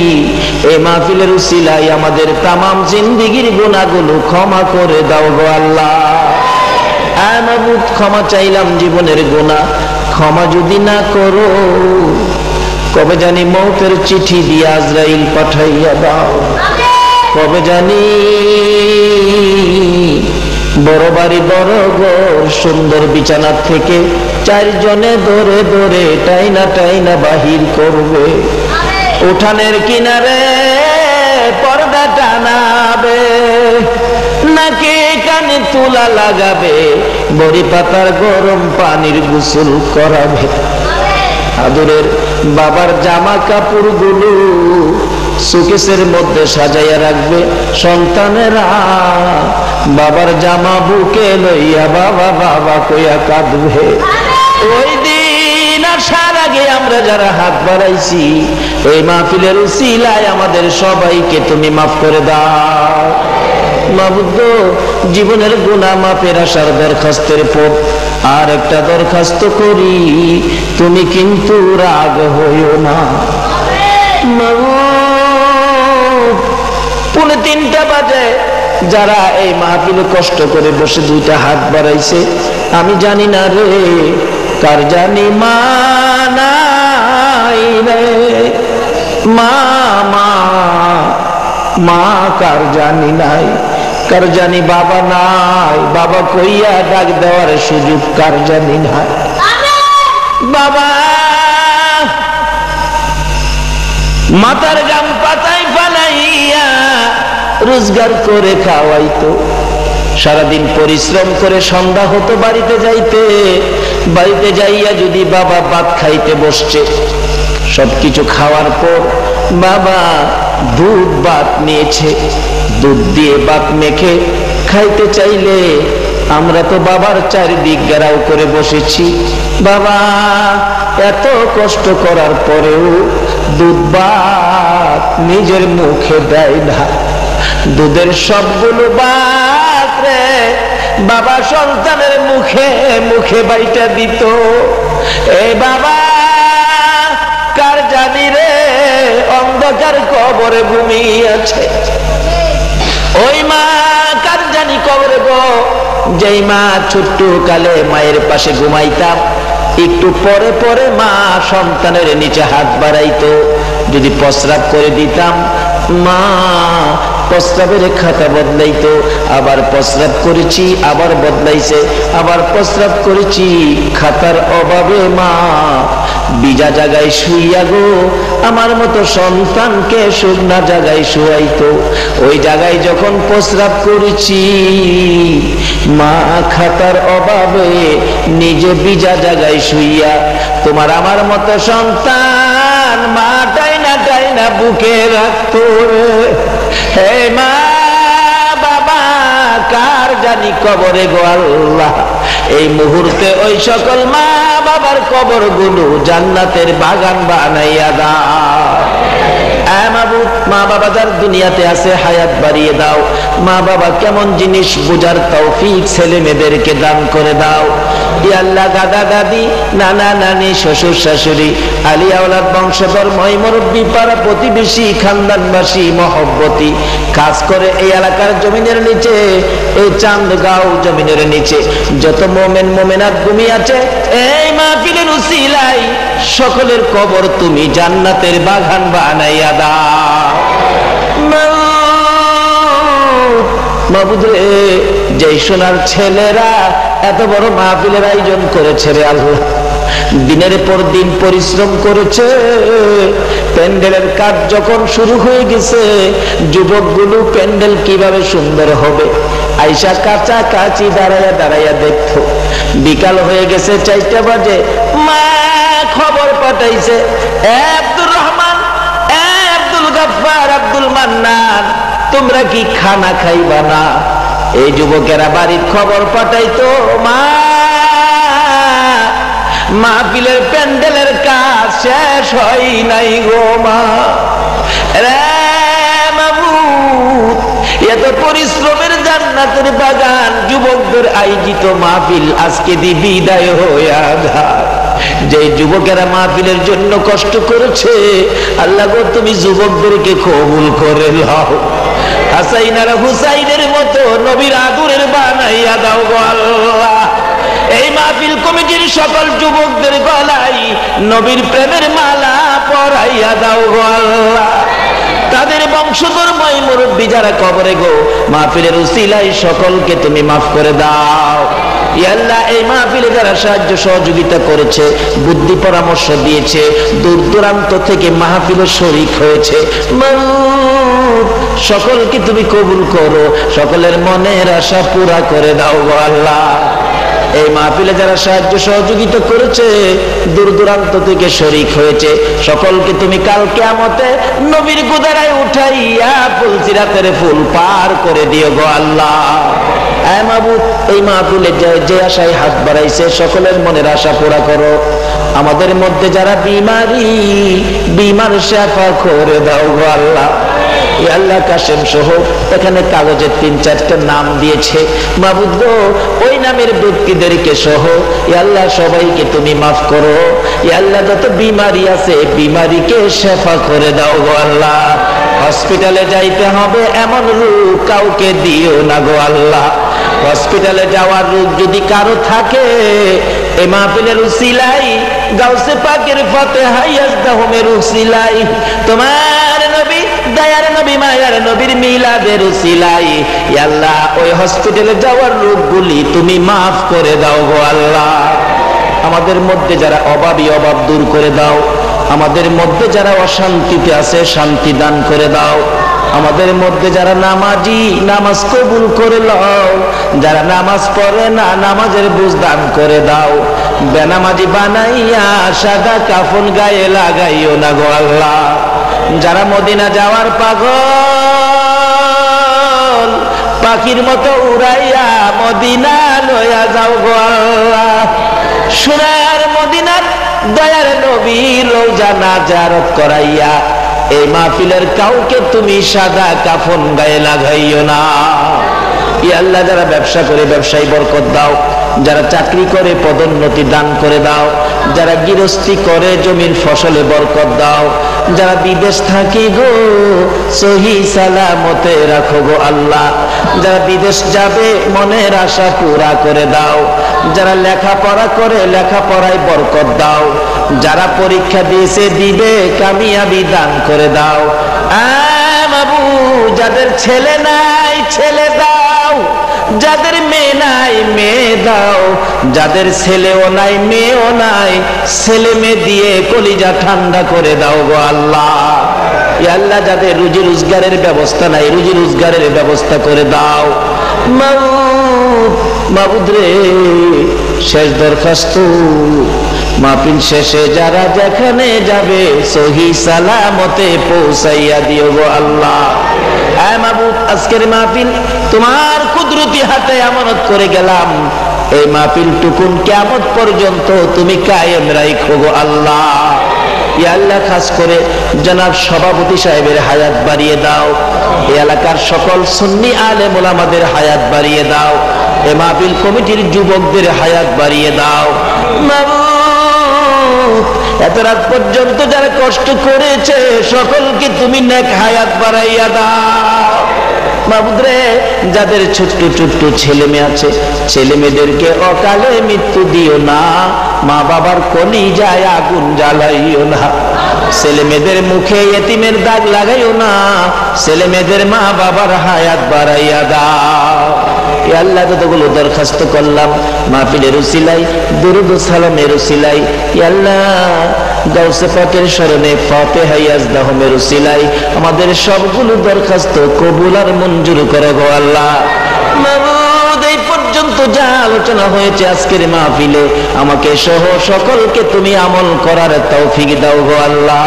এই মাহফিলের উসিলায় আমাদের তামাম জিন্দেগীর গুনাহগুলো ক্ষমা করে দাও গো আল্লাহ। মাবুদ, ক্ষমা চাইলাম জীবনের গুনাহ, ক্ষমা যদি না করো কবে জানি মৌতের চিঠি দিয়ে আজরাইল পাঠাইয়া দাও, কবে জানি বড় বাড়ি বড় ঘর সুন্দর বিছানা থেকে চারজনে ধরে ধরে টাইনা টাইনা বাহির করবে, উঠানের কিনারে পর্দা টানাবে, নাকে কানে তুলা লাগাবে, বড়ি পাতার গরম পানির গোসল করাবে, আদরের বাবার জামা কাপড় গুলো সুকেসের মধ্যে সাজাইয়া রাখবে, সন্তানেরা বাবার জামা বুকে লইয়া বাবা বাবা কইয়া কাঁদবে। ওই দিন আসার আগে আমরা যারা হাত বাড়াইছি এই মাহফিলের উসিলায় আমাদের সবাইকে তুমি মাফ করে দাও। মাবুদ, জীবনের গুনাহ মাফের আসার দরখাস্তের পর আর একটা দরখাস্ত করি, তুমি কিন্তু রাগ হইও না। মাবুদ, পৌনে 3টা বাজে যারা এই মাহফিলে কষ্ট করে বসে দুইটা হাত বাড়াইছে, আমি জানি না রে কার জানি মা নাই রে, মা মা মা কার জানি নাই, কার জানি বাবা নাই, বাবা কইয়া ডাক দেওয়ার সুযোগ কার জানি নাই। বাবা মাথার গাম পাতায় ফালাইয়া রোজগার করে খাওয়াইতো, সারাদিন পরিশ্রম করে সন্ধ্যা হতো বাড়িতে যাইতে, বাড়িতে যাইয়া যদি বাবা ভাত খাইতে বসছে, সবকিছু খাওয়ার পর বাবা দুধ ভাত নিয়েছে, দুধ দিয়ে ভাত মেখে খাইতে চাইলে আমরা তো বাবার চারিদিক ঘেরাও করে বসেছি, বাবা এত কষ্ট করার পরেও দুধ ভাত নিজের মুখে দেয় না, দুধের সবগুলো ভাত রে বাবা সন্তানের মুখে মুখে বাইটা দিত। এই বাবা কার জানি রে অন্ধকার কবরে ঘুমিয়ে আছে, ওই মা কার জানি কবরে গো, যেই মা ছোট্ট কালে মায়ের পাশে ঘুমাইতাম, একটু পরে পরে মা সন্তানের নিচে হাত বাড়াইতো, যদি প্রস্রাব করে দিতাম মা প্রস্রাবের খাতা বদলাইতো, আবার প্রস্রাব করেছি আবার বদলাইছে, আবার প্রস্রাব করেছি, খাতার অভাবে মা ভিজা জায়গায় শুইয়া গো আমার মতো সন্তানকে শুকনা জায়গায় শুয়াইতো। ওই জায়গায় যখন প্রস্রাব করেছি মা খাতার অভাবে নিজে ভিজা জায়গায় শুইয়া তোমার আমার মতো সন্তান মা টাইনা টাইনা বুকে রাখতো। হে মা বাবা কার জানি কবরে গো আল্লাহ, এই মুহূর্তে ওই সকল মা বাবার কবর গুলো জান্নাতের বাগান বানাইয়া দাও। মা বাবা যার দুনিয়াতে আছে হায়াত বাড়িয়ে দাও, মা বাবা কেমন জিনিস বুঝার তৌফিক ছেলে মেয়েদেরকে দান করে দাও। ইয়া আল্লাহ দাদা দাদি নানা নানি শ্বশুর শাশুড়ি আলিয়া ওলাদ বংশধর ময় মুরব্বী পাড়া প্রতিবেশী খানদানবাসী মহব্বতী কাজ করে এই এলাকার জমিনের নিচে এই চান্দগাঁও জমিনের নিচে যত মোমেন মোমেনাত ঘুমিয়ে আছে এই মাহফিলের উসিলায় সকলের কবর তুমি জান্নাতের বাগান বানাইয়া দাও মাবুদ রে। যেই সোনার ছেলেরা এত বড় মাহফিলের আয়োজন করেছে রে আল্লাহ, দিনের পর দিন পরিশ্রম করেছে, প্যান্ডেলের কাজ যখন শুরু হয়ে গেছে যুবকগুলো প্যান্ডেল কিভাবে সুন্দর হবে আইসা কাছাকাছি দাঁড়াইয়া দাঁড়াইয়া দেখতো। বিকাল হয়ে গেছে 4টা বাজে, মা খবর পাঠাইছে আব্দুর রহমান, আব্দুল গফফার, আব্দুল মান্নান তোমরা কি খানা খাইবা না? এই যুবকেরা বাড়ির খবর পাঠাইতো মা মাহফিলের প্যান্ডেলের কাজ শেষ হয় নাই গো মা রে মাবুদ। এত পরিশ্রমের জান্নাতের বাগান যুবকদের আয়োজিত মাহফিল আজকে দি বিদায় হইয়া যায়। যে যুবকেরা মাহফিলের জন্য কষ্ট করেছে আল্লাহ গো তুমি যুবকদেরকে কবুল করে নাও। হাসাইন আর হুসাইনের মতো নবীর আদরের বানাইয়া দাও গো আল্লাহ। এই মাহফিল কমিটির সকল যুবকদের গলায় নবীর প্রেমের মালা পরাইয়া দাও গো আল্লাহ। তাদের বংশধর ময় মুরব্বী যারা কবরে গো মাহফিলের উসিলায় সকলকে তুমি মাফ করে দাও। ইয়া আল্লাহ এই মাহফিলে যারা সাহায্য সহযোগিতা করেছে, বুদ্ধি পরামর্শ দিয়েছে, দূর দূরান্ত থেকে মাহফিলে শরীক হয়েছে, সকলকে তুমি কবুল করো, সকলের মনের আশা পুরা করে দাও গো আল্লাহ। এই মাহফিলে যারা সাহায্য সহযোগিতা করেছে, দূর দূরান্ত থেকে শরীক হয়েছে, সকলকে তুমি কাল কিয়ামতে নবীর গুদারায় উঠাইয়া ফুলসিরাতের ফুল পার করে দিও গো আল্লাহ। আয় মাবুদ এই মাহফিলে যে আশায় হাত বাড়াইছে সকলের মনের আশা পুরা করো। আমাদের মধ্যে যারা বিমার শেফা করে দাও গো আল্লাহ। আল্লাহ কাশেম সহ এখানে কাগজে 3-4টা নাম দিয়েছে মাবুদ গো, ওই নামের ব্যক্তিদেরকে সহ আল্লাহ সবাইকে তুমি মাফ করো। আল্লাহ যত বিমারি আছে বিমারিকে শেফা করে দাও গো আল্লাহ। হসপিটালে যাইতে হবে এমন রোগ কাউকে দিও না গো আল্লাহ। হসপিটালে যাওয়ার রোগ যদি কারো থাকে এই মাহফিলের উসিলাই গাউসে পাকের ফাতিহা ইয়াজদাহুমের উসিলাই তোমার নবী দয়ার নবী মায়ার নবীর মিলাদের উসিলাই ইয়া আল্লাহ ওই হসপিটালে যাওয়ার রোগগুলি তুমি মাফ করে দাও গো আল্লাহ। আমাদের মধ্যে যারা অভাবী অভাব দূর করে দাও, আমাদের মধ্যে যারা অশান্তিতে আছে শান্তি দান করে দাও, আমাদের মধ্যে যারা নামাজি নামাজ কবুল করে নাও, যারা নামাজ পড়ে না নামাজের বুঝ দান করে দাও, বেনামাজি বানাইয়া সাদা কাফন গায়ে লাগাইও না গো আল্লাহ। যারা মদিনা যাওয়ার পাগল পাখির মতো উড়াইয়া মদিনা লইয়া যাও গো আল্লাহ। সোনার মদিনার দয়ার নবীর রওজা না জিয়ারত করাইয়া এই মাহফিলের কাউকে তুমি সাদা কাফন গায়ে লাগাইও না। ইয়া আল্লাহ যারা ব্যবসা করে ব্যবসায় বরকত দাও, যারা চাকরি করে পদোন্নতি দান করে দাও, যারা গৃহস্থী করে জমির ফসলে বরকত দাও, যারা বিদেশ থাকি গো সহি সালামতে রাখো গো আল্লাহ। যারা বিদেশ যাবে মনের আশা পুরা করে দাও, যারা লেখাপড়া করে লেখাপড়ায় বরকত দাও, যারা পরীক্ষা দিয়েছে দিবে কামিয়াবি দান করে দাও। মাবু যাদের ছেলে নাই ছেলে দাও, যাদের মেয়ে নাই মেয়ে দাও, যাদের ছেলেও নাই মেয়েও নাই ছেলে মেয়ে দিয়ে কলিজা ঠান্ডা করে দাও গো আল্লাহ। ইয়া আল্লাহ যাদের রুজি রোজগারের ব্যবস্থা নাই রুজি রোজগারের ব্যবস্থা করে দাও। মাবুদ রে শেষ দরখাস্ত মাহফিল শেষে যারা যেখানে যাবে সহি সালামতে পৌঁছাইয়া দিও গো আল্লাহ। আয় মাবুদ আজকের মাহফিল তোমার কুদরতি হাতে আমানত করে গেলাম, এই মাহফিল টুকুন কিয়ামত পর্যন্ত তুমি কায়েম রাখো গো আল্লাহ। ইয়া আল্লাহ খাস করে জনাব সভাপতি সাহেবের হায়াত বাড়িয়ে দাও, এই এলাকার সকল সুন্নি আলেম ওলামাদের হায়াত বাড়িয়ে দাও। এ মাহফিল কমিটির যুবকদের হায়াত বাড়িয়ে দাও মাবুদ। এত রাত পর্যন্ত যারা কষ্ট করেছে সকলকে তুমি নেক হায়াত বাড়াইয়া দাও মাবুদ রে। যাদের ছোট্ট ছোট্ট ছেলে মেয়ে আছে, ছেলে মেয়েদেরকে অকালে মৃত্যু দিও না, মা বাবার কলিজায় আগুন জ্বালাইও না, ছেলে মেয়েদের মুখে এতিমের দাগ লাগাইও না, ছেলে মেয়েদের মা বাবার হায়াত বাড়াইয়া দাও। এ আল্লাহ যতগুলো দরখাস্ত করলাম মাহফিলের উসিলাই, দুরুদ ও সালামের উসিলাই, এ আল্লাহ গাউসে পাকের শরণে ফাতিহা ইয়াজদাহুমের উসিলাই আমাদের সবগুলো দরখাস্ত কবুল আর মঞ্জুর করো গো আল্লাহ। মাবুদ এই পর্যন্ত যা আলোচনা হয়েছে আজকের মাহফিলে আমাকে সহ সকলকে তুমি আমল করার তৌফিক দাও গো আল্লাহ।